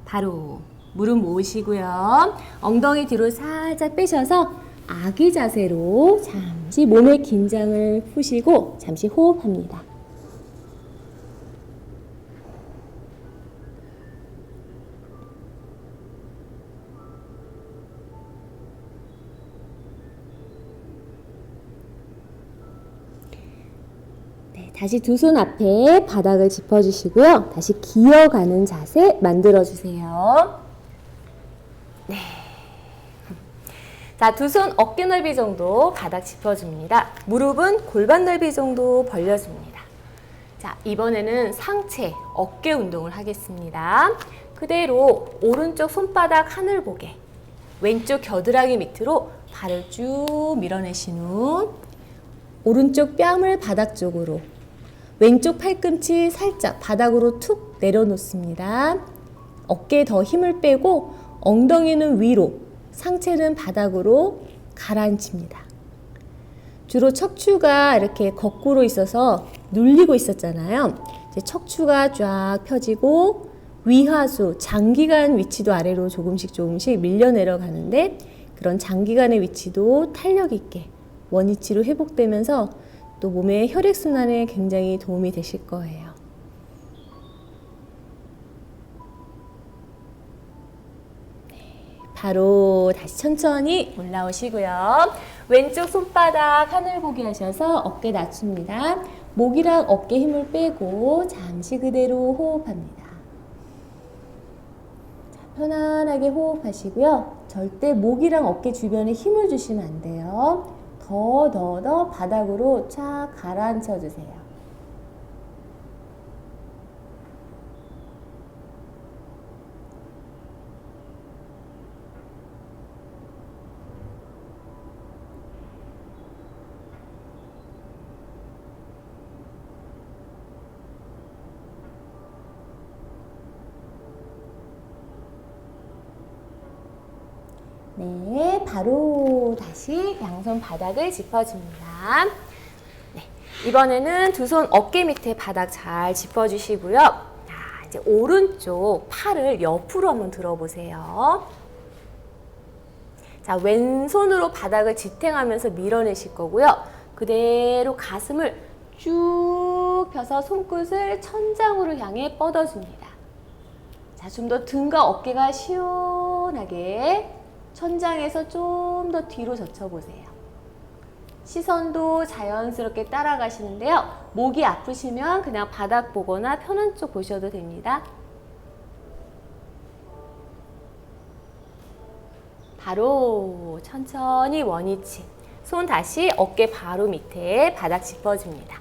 바로 무릎 모으시고요. 엉덩이 뒤로 살짝 빼셔서 아기 자세로 잠시 몸의 긴장을 푸시고 잠시 호흡합니다. 다시 두 손 앞에 바닥을 짚어주시고요. 다시 기어가는 자세 만들어주세요. 네. 자, 두 손 어깨 넓이 정도 바닥 짚어줍니다. 무릎은 골반 넓이 정도 벌려줍니다. 자, 이번에는 상체, 어깨 운동을 하겠습니다. 그대로 오른쪽 손바닥 하늘 보게, 왼쪽 겨드랑이 밑으로 발을 쭉 밀어내신 후 오른쪽 뺨을 바닥 쪽으로, 왼쪽 팔꿈치 살짝 바닥으로 툭 내려놓습니다. 어깨에 더 힘을 빼고 엉덩이는 위로, 상체는 바닥으로 가라앉힙니다. 주로 척추가 이렇게 거꾸로 있어서 눌리고 있었잖아요. 이제 척추가 쫙 펴지고 위하수, 장기간 위치도 아래로 조금씩 밀려 내려가는데 그런 장기간의 위치도 탄력 있게 원위치로 회복되면서 또 몸의 혈액순환에 굉장히 도움이 되실 거예요. 네, 바로 다시 천천히 올라오시고요. 왼쪽 손바닥 하늘 보기 하셔서 어깨 낮춥니다. 목이랑 어깨 힘을 빼고 잠시 그대로 호흡합니다. 자, 편안하게 호흡하시고요. 절대 목이랑 어깨 주변에 힘을 주시면 안 돼요. 더 바닥으로 쫙 가라앉혀 주세요. 네, 바로 다시 양손 바닥을 짚어줍니다. 네, 이번에는 두 손 어깨 밑에 바닥 잘 짚어주시고요. 자, 이제 오른쪽 팔을 옆으로 한번 들어보세요. 자, 왼손으로 바닥을 지탱하면서 밀어내실 거고요. 그대로 가슴을 쭉 펴서 손끝을 천장으로 향해 뻗어줍니다. 자, 좀 더 등과 어깨가 시원하게 천장에서 좀 더 뒤로 젖혀보세요. 시선도 자연스럽게 따라가시는데요. 목이 아프시면 그냥 바닥 보거나 편한 쪽 보셔도 됩니다. 바로 천천히 원위치. 손 다시 어깨 바로 밑에 바닥 짚어줍니다.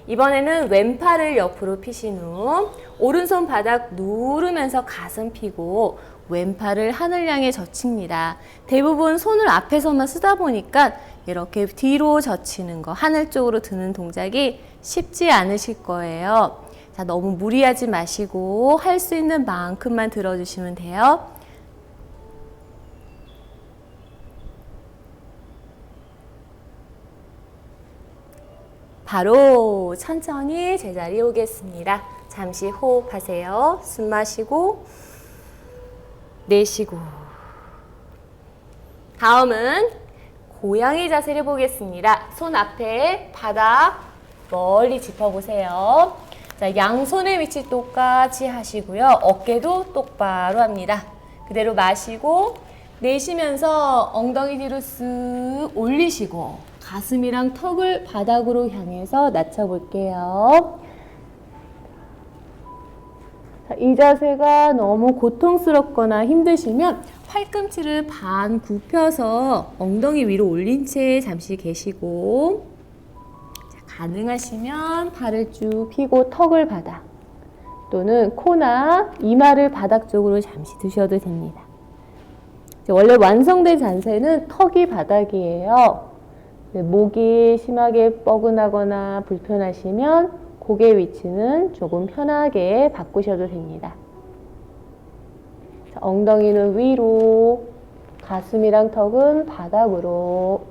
이번에는 왼팔을 옆으로 펴신 후 오른손 바닥 누르면서 가슴 펴고 왼팔을 하늘 향해 젖힙니다. 대부분 손을 앞에서만 쓰다 보니까 이렇게 뒤로 젖히는 거, 하늘 쪽으로 드는 동작이 쉽지 않으실 거예요. 자, 너무 무리하지 마시고 할 수 있는 만큼만 들어주시면 돼요. 바로 천천히 제자리에 오겠습니다. 잠시 호흡하세요. 숨 마시고 내쉬고. 다음은 고양이 자세를 보겠습니다. 손 앞에 바닥 멀리 짚어보세요. 자, 양손의 위치 똑같이 하시고요. 어깨도 똑바로 합니다. 그대로 마시고 내쉬면서 엉덩이 뒤로 쓱 올리시고 가슴이랑 턱을 바닥으로 향해서 낮춰볼게요. 자, 이 자세가 너무 고통스럽거나 힘드시면 팔꿈치를 반 굽혀서 엉덩이 위로 올린 채 잠시 계시고, 자, 가능하시면 발을 쭉 펴고 턱을 바닥 또는 코나 이마를 바닥 쪽으로 잠시 두셔도 됩니다. 원래 완성된 자세는 턱이 바닥이에요. 목이 심하게 뻐근하거나 불편하시면 고개 위치는 조금 편하게 바꾸셔도 됩니다. 자, 엉덩이는 위로, 가슴이랑 턱은 바닥으로.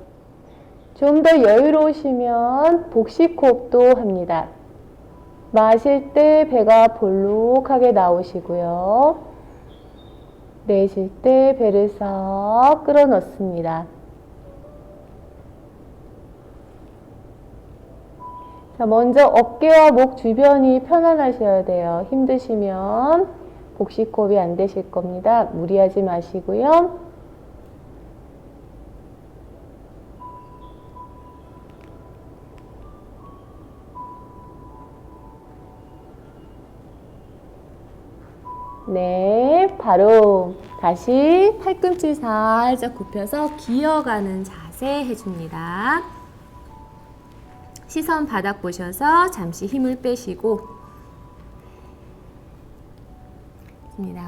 좀 더 여유로우시면 복식호흡도 합니다. 마실 때 배가 볼록하게 나오시고요. 내쉴 때 배를 싹 끌어 넣습니다. 자, 먼저 어깨와 목 주변이 편안하셔야 돼요. 힘드시면 복식호흡이 안 되실 겁니다. 무리하지 마시고요. 네, 바로 다시 팔꿈치 살짝 굽혀서 기어가는 자세 해줍니다. 시선 바닥 보셔서 잠시 힘을 빼시고.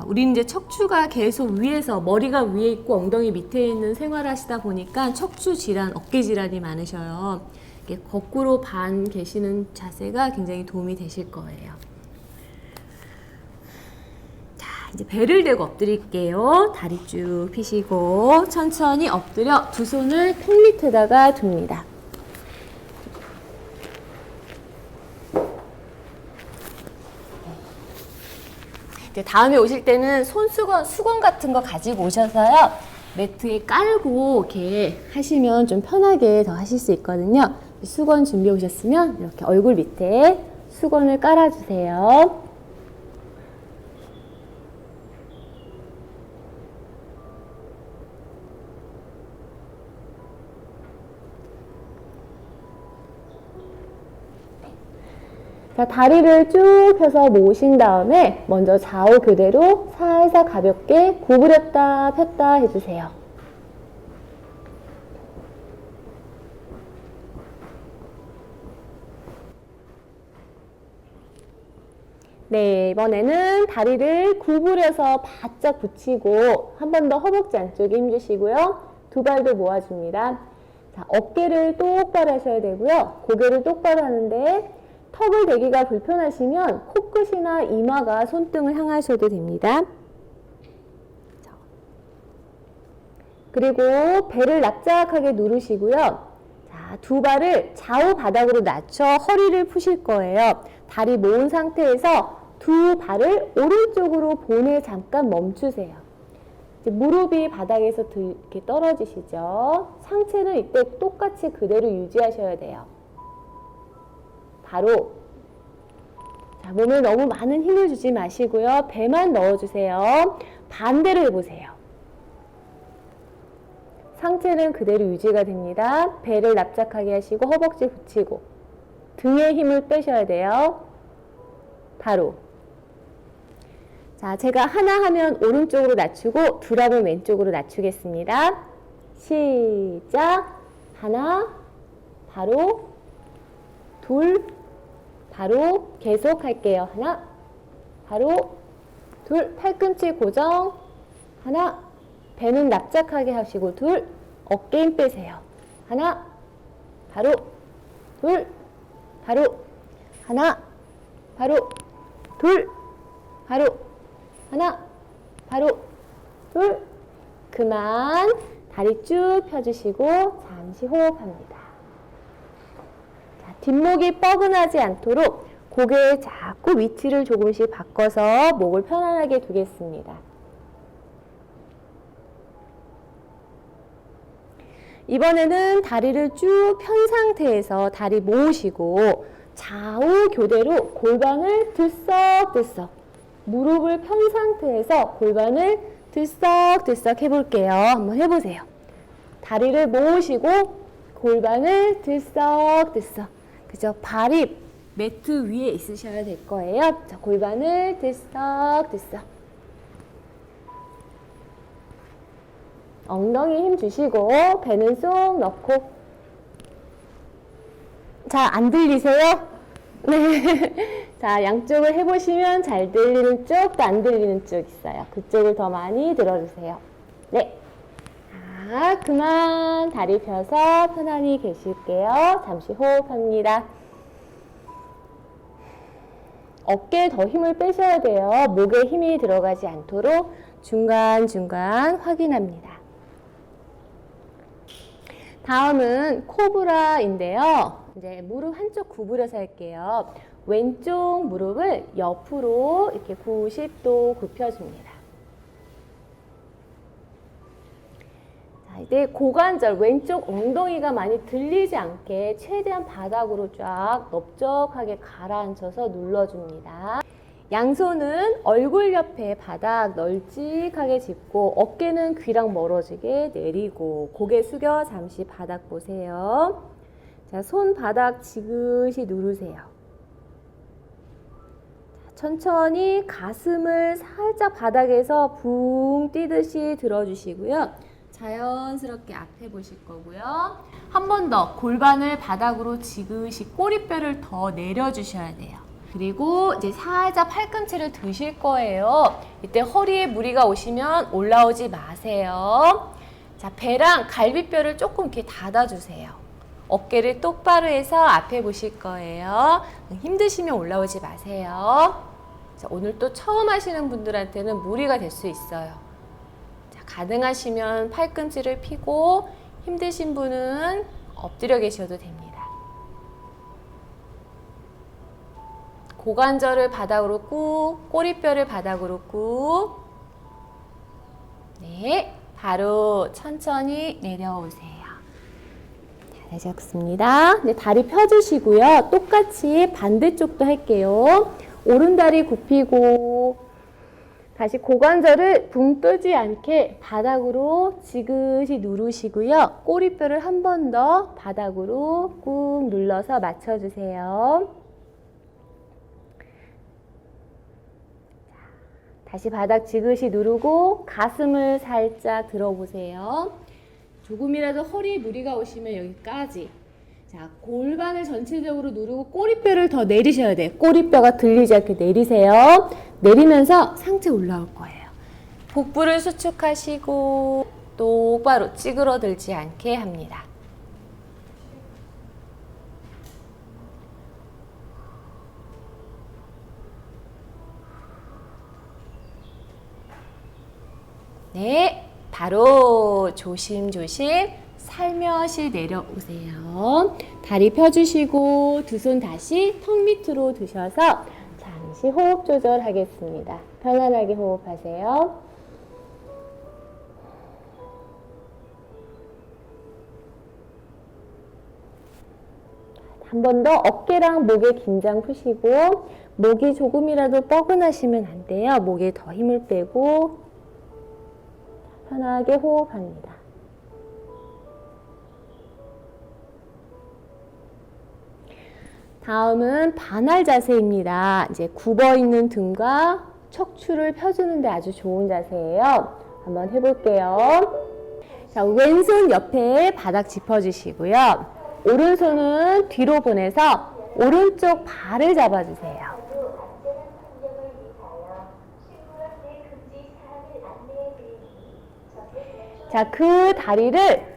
우리는 이제 척추가 계속 위에서, 머리가 위에 있고 엉덩이 밑에 있는 생활을 하시다 보니까 척추 질환, 어깨 질환이 많으셔요. 이렇게 거꾸로 반 계시는 자세가 굉장히 도움이 되실 거예요. 이제 배를 대고 엎드릴게요. 다리 쭉 펴시고 천천히 엎드려 두 손을 턱 밑에다가 둡니다. 이제 다음에 오실 때는 수건 같은 거 가지고 오셔서요. 매트에 깔고 이렇게 하시면 좀 편하게 더 하실 수 있거든요. 수건 준비해 오셨으면 이렇게 얼굴 밑에 수건을 깔아주세요. 자, 다리를 쭉 펴서 모으신 다음에 먼저 좌우 교대로 살살 가볍게 구부렸다 폈다 해주세요. 네, 이번에는 다리를 구부려서 바짝 붙이고 한 번 더 허벅지 안쪽에 힘주시고요. 두 발도 모아줍니다. 자, 어깨를 똑바로 하셔야 되고요. 고개를 똑바로 하는데 턱을 대기가 불편하시면 코끝이나 이마가 손등을 향하셔도 됩니다. 그리고 배를 납작하게 누르시고요. 자, 두 발을 좌우 바닥으로 낮춰 허리를 푸실 거예요. 다리 모은 상태에서 두 발을 오른쪽으로 보내 잠깐 멈추세요. 이제 무릎이 바닥에서 이렇게 떨어지시죠. 상체는 이때 똑같이 그대로 유지하셔야 돼요. 바로 자, 몸에 너무 많은 힘을 주지 마시고요. 배만 넣어주세요. 반대로 해보세요. 상체는 그대로 유지가 됩니다. 배를 납작하게 하시고 허벅지 붙이고 등에 힘을 빼셔야 돼요. 바로 자, 제가 하나 하면 오른쪽으로 낮추고 둘 하면 왼쪽으로 낮추겠습니다. 시작. 하나, 바로 둘, 바로 계속 할게요. 하나, 바로 둘, 팔꿈치 고정. 하나, 배는 납작하게 하시고 둘, 어깨 힘 빼세요. 하나, 바로 둘, 바로 하나, 바로 둘, 바로 하나, 바로 둘. 그만. 다리 쭉 펴주시고 잠시 호흡합니다. 자, 뒷목이 뻐근하지 않도록 고개의 자꾸 위치를 조금씩 바꿔서 목을 편안하게 두겠습니다. 이번에는 다리를 쭉 편 상태에서 다리 모으시고 좌우 교대로 골반을 들썩들썩 무릎을 편 상태에서 골반을 들썩들썩 해볼게요. 한번 해보세요. 다리를 모으시고 골반을 들썩들썩. 그죠? 발이 매트 위에 있으셔야 될 거예요. 자, 골반을 들썩들썩. 엉덩이 힘 주시고 배는 쏙 넣고. 자, 안 들리세요? 네. 자, 양쪽을 해보시면 잘 들리는 쪽, 또 안 들리는 쪽 있어요. 그쪽을 더 많이 들어주세요. 네. 자, 그만 다리 펴서 편안히 계실게요. 잠시 호흡합니다. 어깨에 더 힘을 빼셔야 돼요. 목에 힘이 들어가지 않도록 중간중간 확인합니다. 다음은 코브라인데요. 이제 무릎 한쪽 구부려서 할게요. 왼쪽 무릎을 옆으로 이렇게 90도 굽혀줍니다. 자, 이제 고관절, 왼쪽 엉덩이가 많이 들리지 않게 최대한 바닥으로 쫙 넓적하게 가라앉혀서 눌러줍니다. 양손은 얼굴 옆에 바닥 널찍하게 짚고 어깨는 귀랑 멀어지게 내리고 고개 숙여 잠시 바닥 보세요. 자, 손 바닥 지그시 누르세요. 자, 천천히 가슴을 살짝 바닥에서 붕 뛰듯이 들어주시고요. 자연스럽게 앞에 보실 거고요. 한 번 더 골반을 바닥으로 지그시 꼬리뼈를 더 내려주셔야 돼요. 그리고 이제 살짝 팔꿈치를 드실 거예요. 이때 허리에 무리가 오시면 올라오지 마세요. 자, 배랑 갈비뼈를 조금 이렇게 닫아주세요. 어깨를 똑바로 해서 앞에 보실 거예요. 힘드시면 올라오지 마세요. 자, 오늘 또 처음 하시는 분들한테는 무리가 될 수 있어요. 자, 가능하시면 팔꿈치를 펴고 힘드신 분은 엎드려 계셔도 됩니다. 고관절을 바닥으로 꾹, 꼬리뼈를 바닥으로 꾹. 네, 바로 천천히 내려오세요. 잘하셨습니다. 이제 다리 펴주시고요. 똑같이 반대쪽도 할게요. 오른다리 굽히고 다시 고관절을 붕 뜨지 않게 바닥으로 지그시 누르시고요. 꼬리뼈를 한 번 더 바닥으로 꾹 눌러서 맞춰주세요. 다시 바닥 지그시 누르고 가슴을 살짝 들어보세요. 조금이라도 허리에 무리가 오시면 여기까지. 자, 골반을 전체적으로 누르고 꼬리뼈를 더 내리셔야 돼요. 꼬리뼈가 들리지 않게 내리세요. 내리면서 상체 올라올 거예요. 복부를 수축하시고 똑바로 찌그러들지 않게 합니다. 네, 바로 조심조심 살며시 내려오세요. 다리 펴주시고 두 손 다시 턱 밑으로 두셔서 잠시 호흡 조절하겠습니다. 편안하게 호흡하세요. 한 번 더 어깨랑 목에 긴장 푸시고 목이 조금이라도 뻐근하시면 안 돼요. 목에 더 힘을 빼고 편하게 호흡합니다. 다음은 반할 자세입니다. 이제 굽어 있는 등과 척추를 펴주는데 아주 좋은 자세예요. 한번 해볼게요. 자, 왼손 옆에 바닥 짚어주시고요. 오른손은 뒤로 보내서 오른쪽 발을 잡아주세요. 자, 그 다리를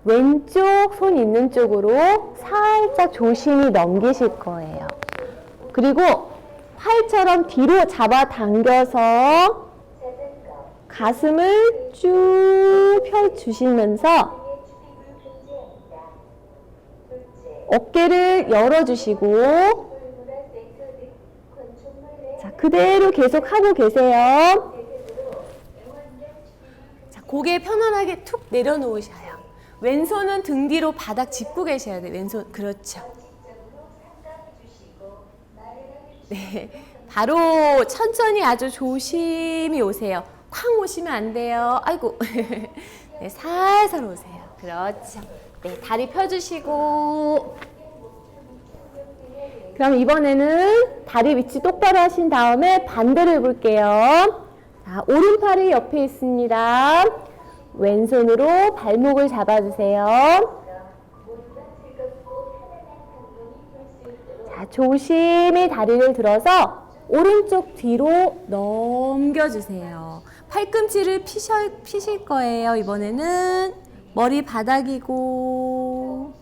왼쪽 손 있는 쪽으로 살짝 조심히 넘기실 거예요. 그리고 팔처럼 뒤로 잡아당겨서 가슴을 쭉 펴주시면서 어깨를 열어주시고 자, 그대로 계속 하고 계세요. 고개 편안하게 툭 내려놓으셔요. 왼손은 등 뒤로 바닥 짚고 계셔야 돼요. 왼손, 그렇죠. 네, 바로 천천히 아주 조심히 오세요. 쾅 오시면 안 돼요. 아이고. 네, 살살 오세요. 그렇죠. 네, 다리 펴주시고. 그럼 이번에는 다리 위치 똑바로 하신 다음에 반대로 해볼게요. 자, 오른팔이 옆에 있습니다. 왼손으로 발목을 잡아주세요. 자, 조심히 다리를 들어서 오른쪽 뒤로 넘겨주세요. 팔꿈치를 피실 거예요. 이번에는 머리 바닥이고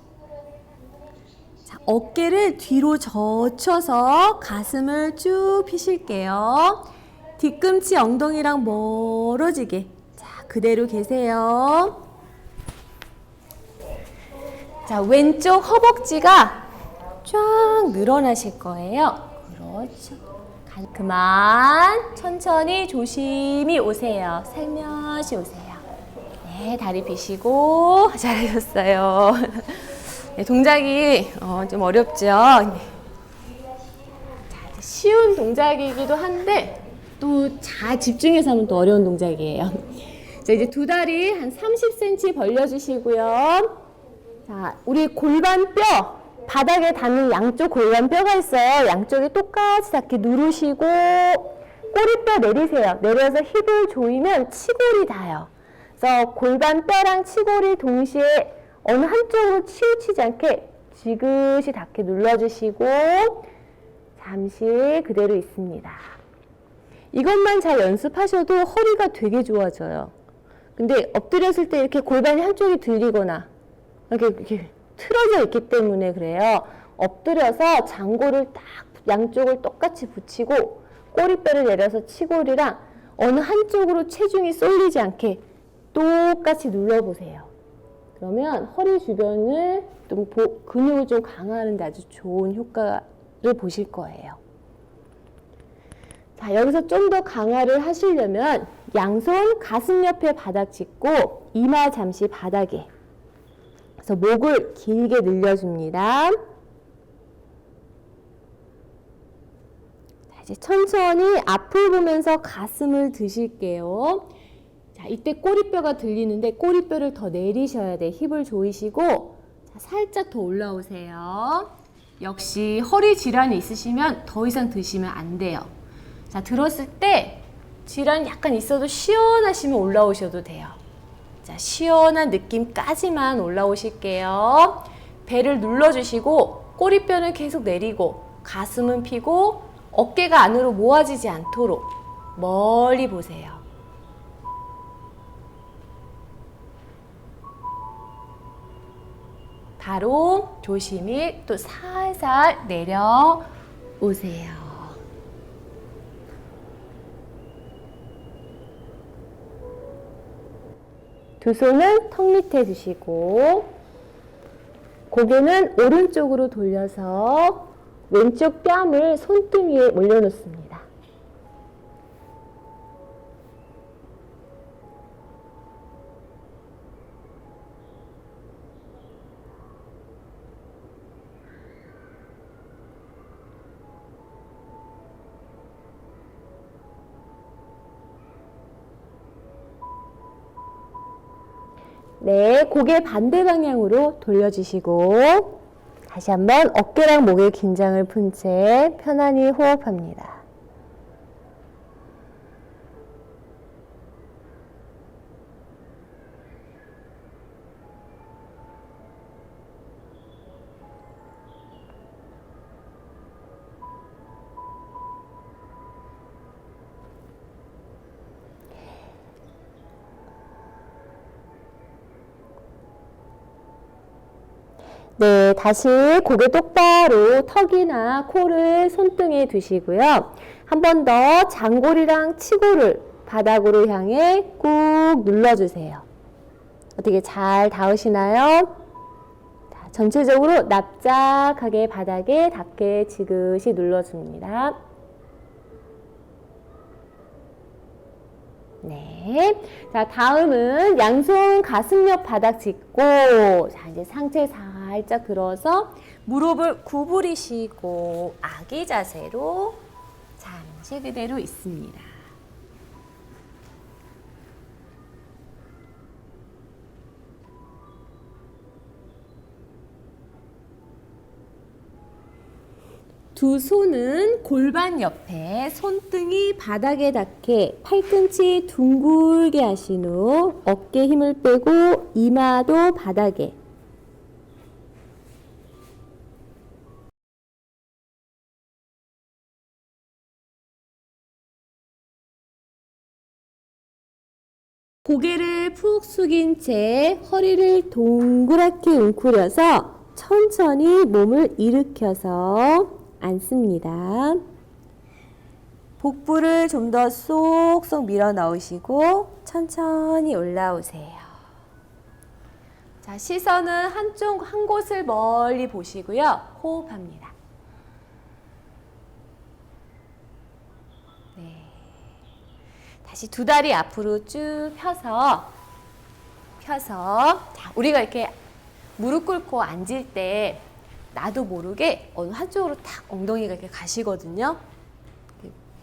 자, 어깨를 뒤로 젖혀서 가슴을 쭉 피실게요. 뒤꿈치 엉덩이랑 멀어지게. 자, 그대로 계세요. 자, 왼쪽 허벅지가 쫙 늘어나실 거예요. 그렇죠. 그만 천천히 조심히 오세요. 살며시 오세요. 네, 다리 펴시고 잘하셨어요. 네, 동작이 좀 어렵죠. 자, 쉬운 동작이기도 한데 또 잘 집중해서 하면 또 어려운 동작이에요. 자, 이제 두 다리 한 30cm 벌려주시고요. 자, 우리 골반뼈 바닥에 닿는 양쪽 골반뼈가 있어요. 양쪽에 똑같이 닿게 누르시고 꼬리뼈 내리세요. 내려서 힙을 조이면 치골이 닿아요. 그래서 골반뼈랑 치골이 동시에 어느 한쪽으로 치우치지 않게 지그시 닿게 눌러주시고 잠시 그대로 있습니다. 이것만 잘 연습하셔도 허리가 되게 좋아져요. 근데 엎드렸을 때 이렇게 골반이 한쪽이 들리거나 이렇게 틀어져 있기 때문에 그래요. 엎드려서 장골을 딱 양쪽을 똑같이 붙이고 꼬리뼈를 내려서 치골이랑 어느 한쪽으로 체중이 쏠리지 않게 똑같이 눌러보세요. 그러면 허리 주변을 좀 근육을 좀 강화하는 데 아주 좋은 효과를 보실 거예요. 자, 여기서 좀 더 강화를 하시려면 양손 가슴 옆에 바닥 짚고 이마 잠시 바닥에. 그래서 목을 길게 늘려줍니다. 자, 이제 천천히 앞을 보면서 가슴을 드실게요. 자, 이때 꼬리뼈가 들리는데 꼬리뼈를 더 내리셔야 돼. 힙을 조이시고 자, 살짝 더 올라오세요. 역시 허리 질환이 있으시면 더 이상 드시면 안 돼요. 자, 들었을 때 질환이 약간 있어도 시원하시면 올라오셔도 돼요. 자, 시원한 느낌까지만 올라오실게요. 배를 눌러주시고 꼬리뼈는 계속 내리고 가슴은 펴고 어깨가 안으로 모아지지 않도록 멀리 보세요. 바로 조심히 또 살살 내려오세요. 두 손은 턱 밑에 두시고 고개는 오른쪽으로 돌려서 왼쪽 뺨을 손등위에 올려놓습니다. 네, 고개 반대 방향으로 돌려주시고 다시 한번 어깨랑 목에 긴장을 푼 채 편안히 호흡합니다. 네, 다시 고개 똑바로 턱이나 코를 손등에 두시고요. 한 번 더 장골이랑 치골을 바닥으로 향해 꾹 눌러주세요. 어떻게 잘 닿으시나요? 자, 전체적으로 납작하게 바닥에 닿게 지그시 눌러줍니다. 네. 자, 다음은 양손 가슴 옆 바닥 짚고, 자, 이제 상체 살짝 들어서 무릎을 구부리시고, 아기 자세로 잠시 그대로 있습니다. 두 손은 골반 옆에 손등이 바닥에 닿게 팔꿈치 둥글게 하신 후 어깨 힘을 빼고 이마도 바닥에 고개를 푹 숙인 채 허리를 동그랗게 웅크려서 천천히 몸을 일으켜서 앉습니다. 복부를 좀 더 쏙쏙 밀어 넣으시고 천천히 올라오세요. 자, 시선은 한 곳을 멀리 보시고요. 호흡합니다. 네. 다시 두 다리 앞으로 쭉 펴서 자, 우리가 이렇게 무릎 꿇고 앉을 때 나도 모르게 어느 한쪽으로 탁 엉덩이가 이렇게 가시거든요.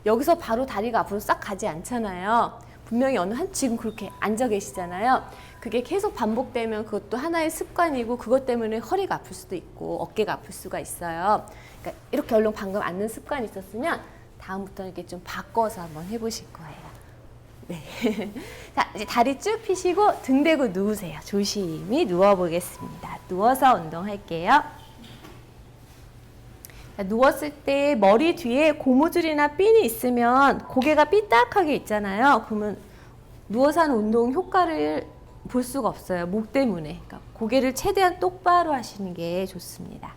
여기서 바로 다리가 앞으로 싹 가지 않잖아요. 분명히 지금 그렇게 앉아 계시잖아요. 그게 계속 반복되면 그것도 하나의 습관이고 그것 때문에 허리가 아플 수도 있고 어깨가 아플 수가 있어요. 그러니까 이렇게 얼른 방금 앉는 습관이 있었으면 다음부터는 이렇게 좀 바꿔서 한번 해보실 거예요. 네. 자, 이제 다리 쭉 펴시고 등 대고 누우세요. 조심히 누워보겠습니다. 누워서 운동할게요. 자, 누웠을 때 머리 뒤에 고무줄이나 핀이 있으면 고개가 삐딱하게 있잖아요. 그러면 누워서 하는 운동 효과를 볼 수가 없어요. 목 때문에. 그러니까 고개를 최대한 똑바로 하시는 게 좋습니다.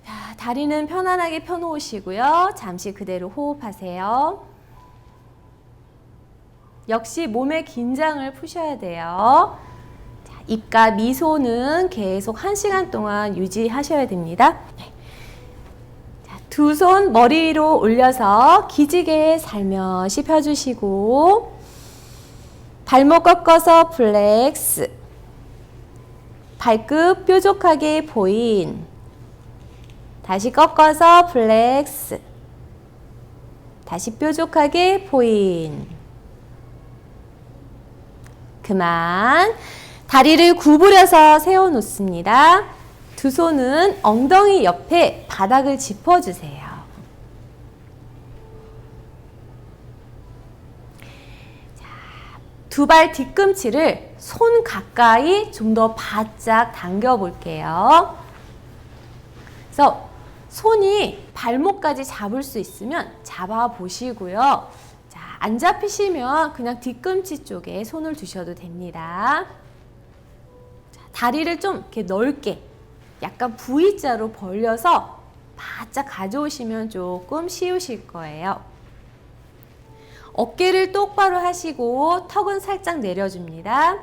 자, 다리는 편안하게 펴놓으시고요. 잠시 그대로 호흡하세요. 역시 몸의 긴장을 푸셔야 돼요. 자, 입과 미소는 계속 1시간 동안 유지하셔야 됩니다. 자, 두 손 머리 위로 올려서 기지개 살며시 펴주시고 발목 꺾어서 플렉스, 발끝 뾰족하게 보인, 다시 꺾어서 플렉스, 다시 뾰족하게 보인. 그만. 다리를 구부려서 세워놓습니다. 두 손은 엉덩이 옆에 바닥을 짚어주세요. 두 발 뒤꿈치를 손 가까이 좀 더 바짝 당겨 볼게요. 그래서 손이 발목까지 잡을 수 있으면 잡아 보시고요. 자, 안 잡히시면 그냥 뒤꿈치 쪽에 손을 두셔도 됩니다. 자, 다리를 좀 이렇게 넓게 약간 V자로 벌려서 바짝 가져오시면 조금 쉬우실 거예요. 어깨를 똑바로 하시고 턱은 살짝 내려줍니다.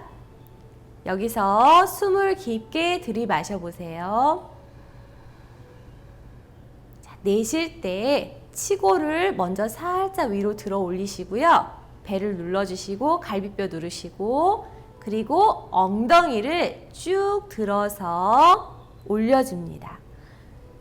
여기서 숨을 깊게 들이마셔 보세요. 자, 내쉴 때 치골을 먼저 살짝 위로 들어 올리시고요. 배를 눌러주시고 갈비뼈 누르시고 그리고 엉덩이를 쭉 들어서 올려줍니다.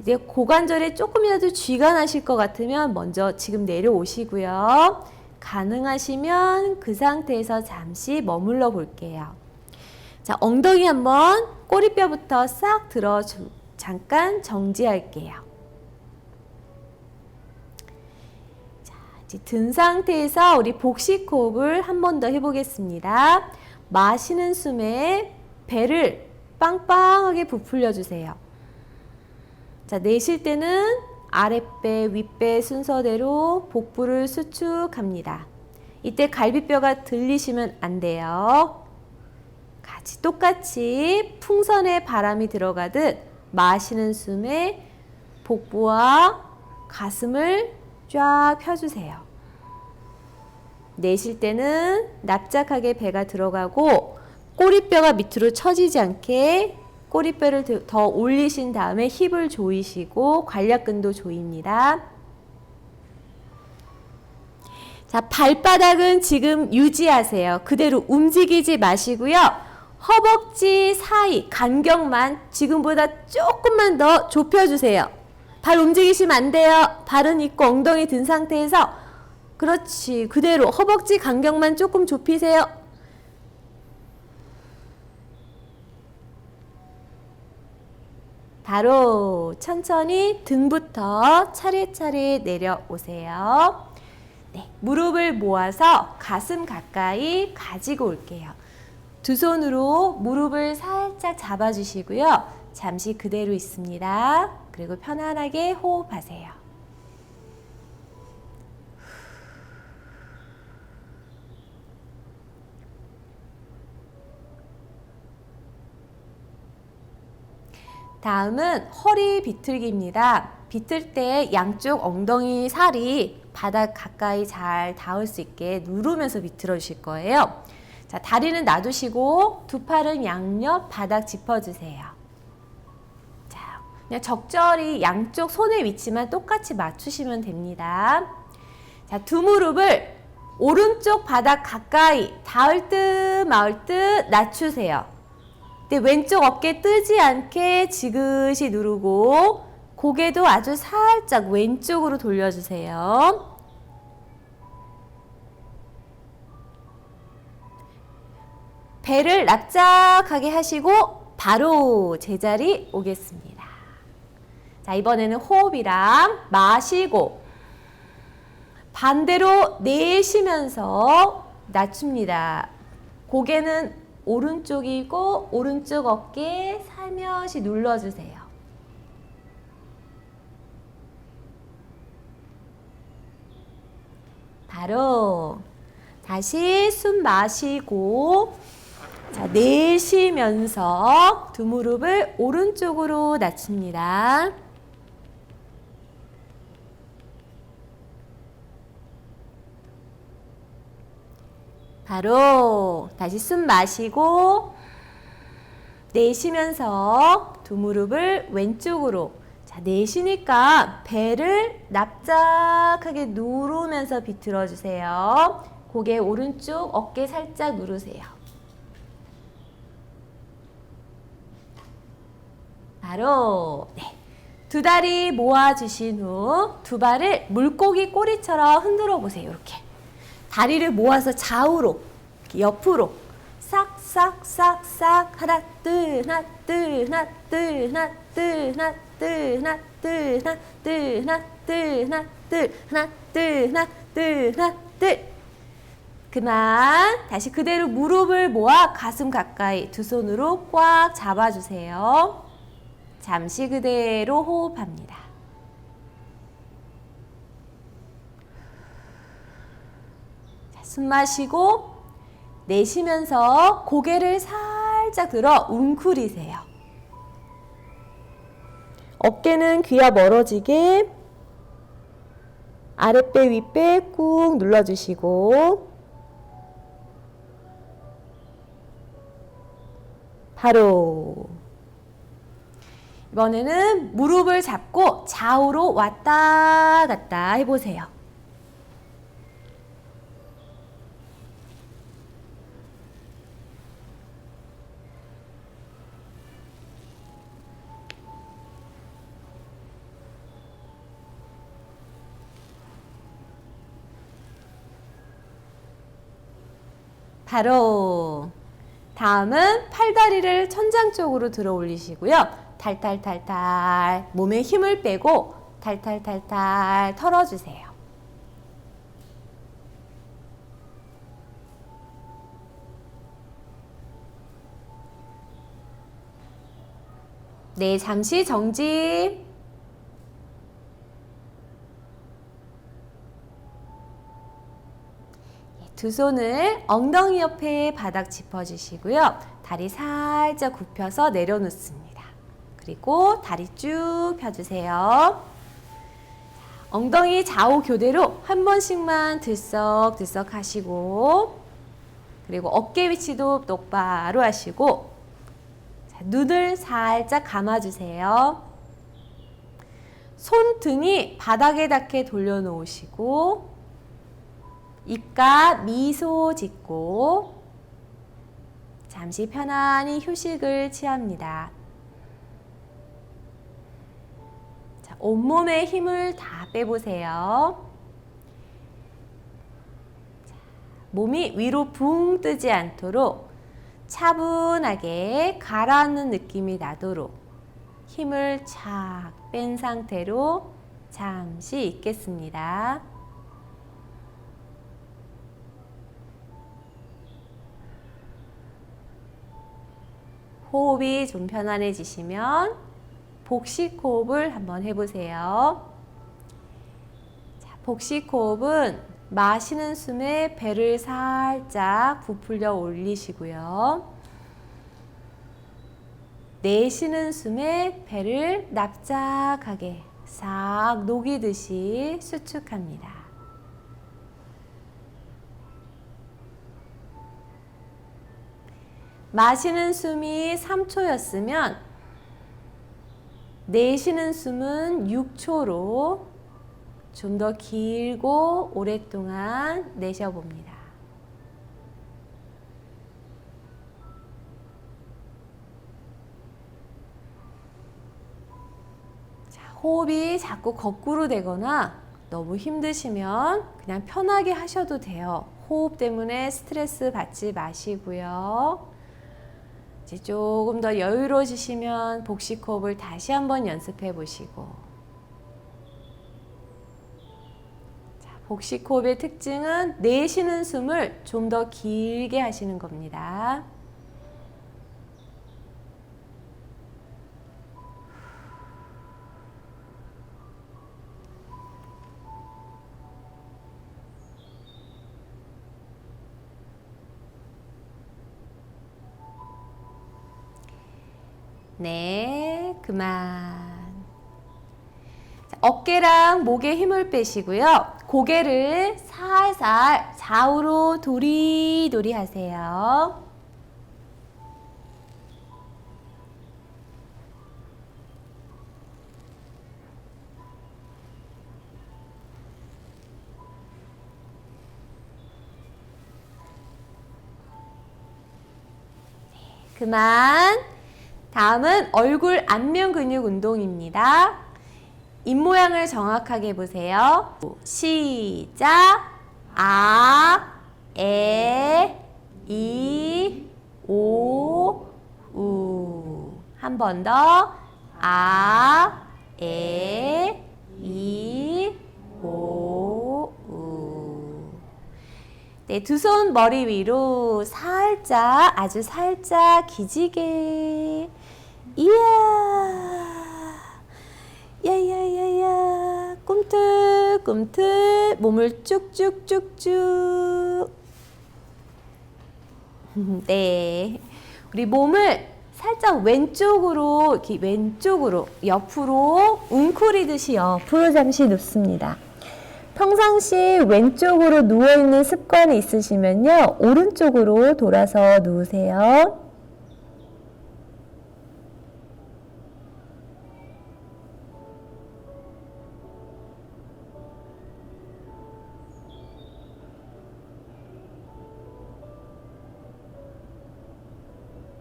이제 고관절에 조금이라도 쥐가 나실 것 같으면 먼저 지금 내려오시고요. 가능하시면 그 상태에서 잠시 머물러 볼게요. 자, 엉덩이 한번 꼬리뼈부터 싹 들어 잠깐 정지할게요. 자, 이제 든 상태에서 우리 복식 호흡을 한 번 더 해보겠습니다. 마시는 숨에 배를 빵빵하게 부풀려 주세요. 자, 내쉴 때는 아랫배, 윗배 순서대로 복부를 수축합니다. 이때 갈비뼈가 들리시면 안 돼요. 같이 똑같이 풍선에 바람이 들어가듯 마시는 숨에 복부와 가슴을 쫙 펴주세요. 내쉴 때는 납작하게 배가 들어가고 꼬리뼈가 밑으로 처지지 않게 꼬리뼈를 더 올리신 다음에 힙을 조이시고 관략근도 조입니다. 자, 발바닥은 지금 유지하세요. 그대로 움직이지 마시고요. 허벅지 사이 간격만 지금보다 조금만 더 좁혀주세요. 발 움직이시면 안 돼요. 발은 있고 엉덩이 든 상태에서 그렇지. 그대로 허벅지 간격만 조금 좁히세요. 바로 천천히 등부터 차례차례 내려오세요. 네, 무릎을 모아서 가슴 가까이 가지고 올게요. 두 손으로 무릎을 살짝 잡아주시고요. 잠시 그대로 있습니다. 그리고 편안하게 호흡하세요. 다음은 허리 비틀기입니다. 비틀 때 양쪽 엉덩이 살이 바닥 가까이 잘 닿을 수 있게 누르면서 비틀어 주실 거예요. 자, 다리는 놔두시고 두 팔은 양옆 바닥 짚어주세요. 자, 그냥 적절히 양쪽 손의 위치만 똑같이 맞추시면 됩니다. 자, 두 무릎을 오른쪽 바닥 가까이 닿을 듯 마을 듯 낮추세요. 근데 왼쪽 어깨 뜨지 않게 지그시 누르고 고개도 아주 살짝 왼쪽으로 돌려주세요. 배를 납작하게 하시고 바로 제자리 오겠습니다. 자, 이번에는 호흡이랑 마시고 반대로 내쉬면서 낮춥니다. 고개는 오른쪽이고 오른쪽 어깨 살며시 눌러주세요. 바로 다시 숨 마시고 자, 내쉬면서 두 무릎을 오른쪽으로 낮춥니다. 바로 다시 숨 마시고 내쉬면서 두 무릎을 왼쪽으로. 자, 내쉬니까 배를 납작하게 누르면서 비틀어 주세요. 고개 오른쪽 어깨 살짝 누르세요. 바로 두 다리 모아주신 후 두 발을 물고기 꼬리처럼 흔들어 보세요. 이렇게 다리를 모아서 좌우로 이렇게 옆으로 싹싹싹싹 하나 둘 하나 둘 하나 둘 하나 둘 하나 둘 하나 둘 하나 둘 하나 둘 하나 둘 하나 둘 하나 둘 하나 둘. 그만. 다시 그대로 무릎을 모아 가슴 가까이 두 손으로 꽉 잡아주세요. 잠시 그대로 호흡합니다. 자, 숨 마시고 내쉬면서 고개를 살짝 들어 웅크리세요. 어깨는 귀와 멀어지게 아랫배 윗배 꾹 눌러주시고 바로 이번에는 무릎을 잡고 좌우로 왔다 갔다 해보세요. 바로 다음은 팔다리를 천장 쪽으로 들어 올리시고요. 탈탈탈탈 몸에 힘을 빼고 탈탈탈탈 털어주세요. 네, 잠시 정지. 두 손을 엉덩이 옆에 바닥 짚어주시고요. 다리 살짝 굽혀서 내려놓습니다. 그리고 다리 쭉 펴주세요. 엉덩이 좌우 교대로 한 번씩만 들썩들썩 하시고 그리고 어깨 위치도 똑바로 하시고 자, 눈을 살짝 감아주세요. 손등이 바닥에 닿게 돌려놓으시고 입가 미소 짓고 잠시 편안히 휴식을 취합니다. 자, 온몸에 힘을 다 빼보세요. 자, 몸이 위로 붕 뜨지 않도록 차분하게 가라앉는 느낌이 나도록 힘을 착 뺀 상태로 잠시 있겠습니다. 호흡이 좀 편안해지시면 복식 호흡을 한번 해보세요. 자, 복식 호흡은 마시는 숨에 배를 살짝 부풀려 올리시고요. 내쉬는 숨에 배를 납작하게 싹 녹이듯이 수축합니다. 。 . 。 . 。 . 。 . . . . . . . . . . 。 . 。 . 。 . 。 。 . 。 . 。 . 。 . 。 。 . 。 . 。 . 。 . 。 . 。 . 。 . 。 . 。 . 。 . 。 . 。 . 마시는 숨이 3초였으면 내쉬는 숨은 6초로 좀 더 길고 오랫동안 내쉬어봅니다. 자, 호흡이 자꾸 거꾸로 되거나 너무 힘드시면 그냥 편하게 하셔도 돼요. 호흡 때문에 스트레스 받지 마시고요. 이제 조금 더 여유로워지시면 복식 호흡을 다시 한번 연습해 보시고. 자, 복식 호흡의 특징은 내쉬는 숨을 좀 더 길게 하시는 겁니다. 네, 그만. 자, 어깨랑 목에 힘을 빼시고요. 고개를 살살 좌우로 도리도리 하세요. 그만. 다음은 얼굴 안면 근육 운동입니다. 입모양을 정확하게 보세요. 시작. 아, 에, 이, 오, 우. 한 번 더. 아, 에, 이, 오, 우. 네, 두 손 머리 위로 살짝, 아주 살짝 기지개. 이야, 야야야야, 꿈틀꿈틀 몸을 쭉쭉쭉쭉. 네, 우리 몸을 살짝 왼쪽으로, 이렇게 왼쪽으로, 옆으로 웅크리듯이 옆으로 잠시 눕습니다. 평상시 왼쪽으로 누워있는 습관이 있으시면요, 오른쪽으로 돌아서 누우세요.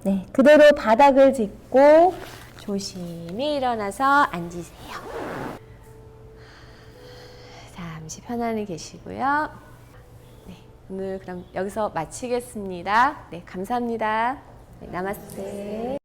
네, 그대로 바닥을 짚고 조심히 일어나서 앉으세요. 잠시 편안히 계시고요. 네, 오늘 그럼 여기서 마치겠습니다. 네, 감사합니다. 네, 나마스테.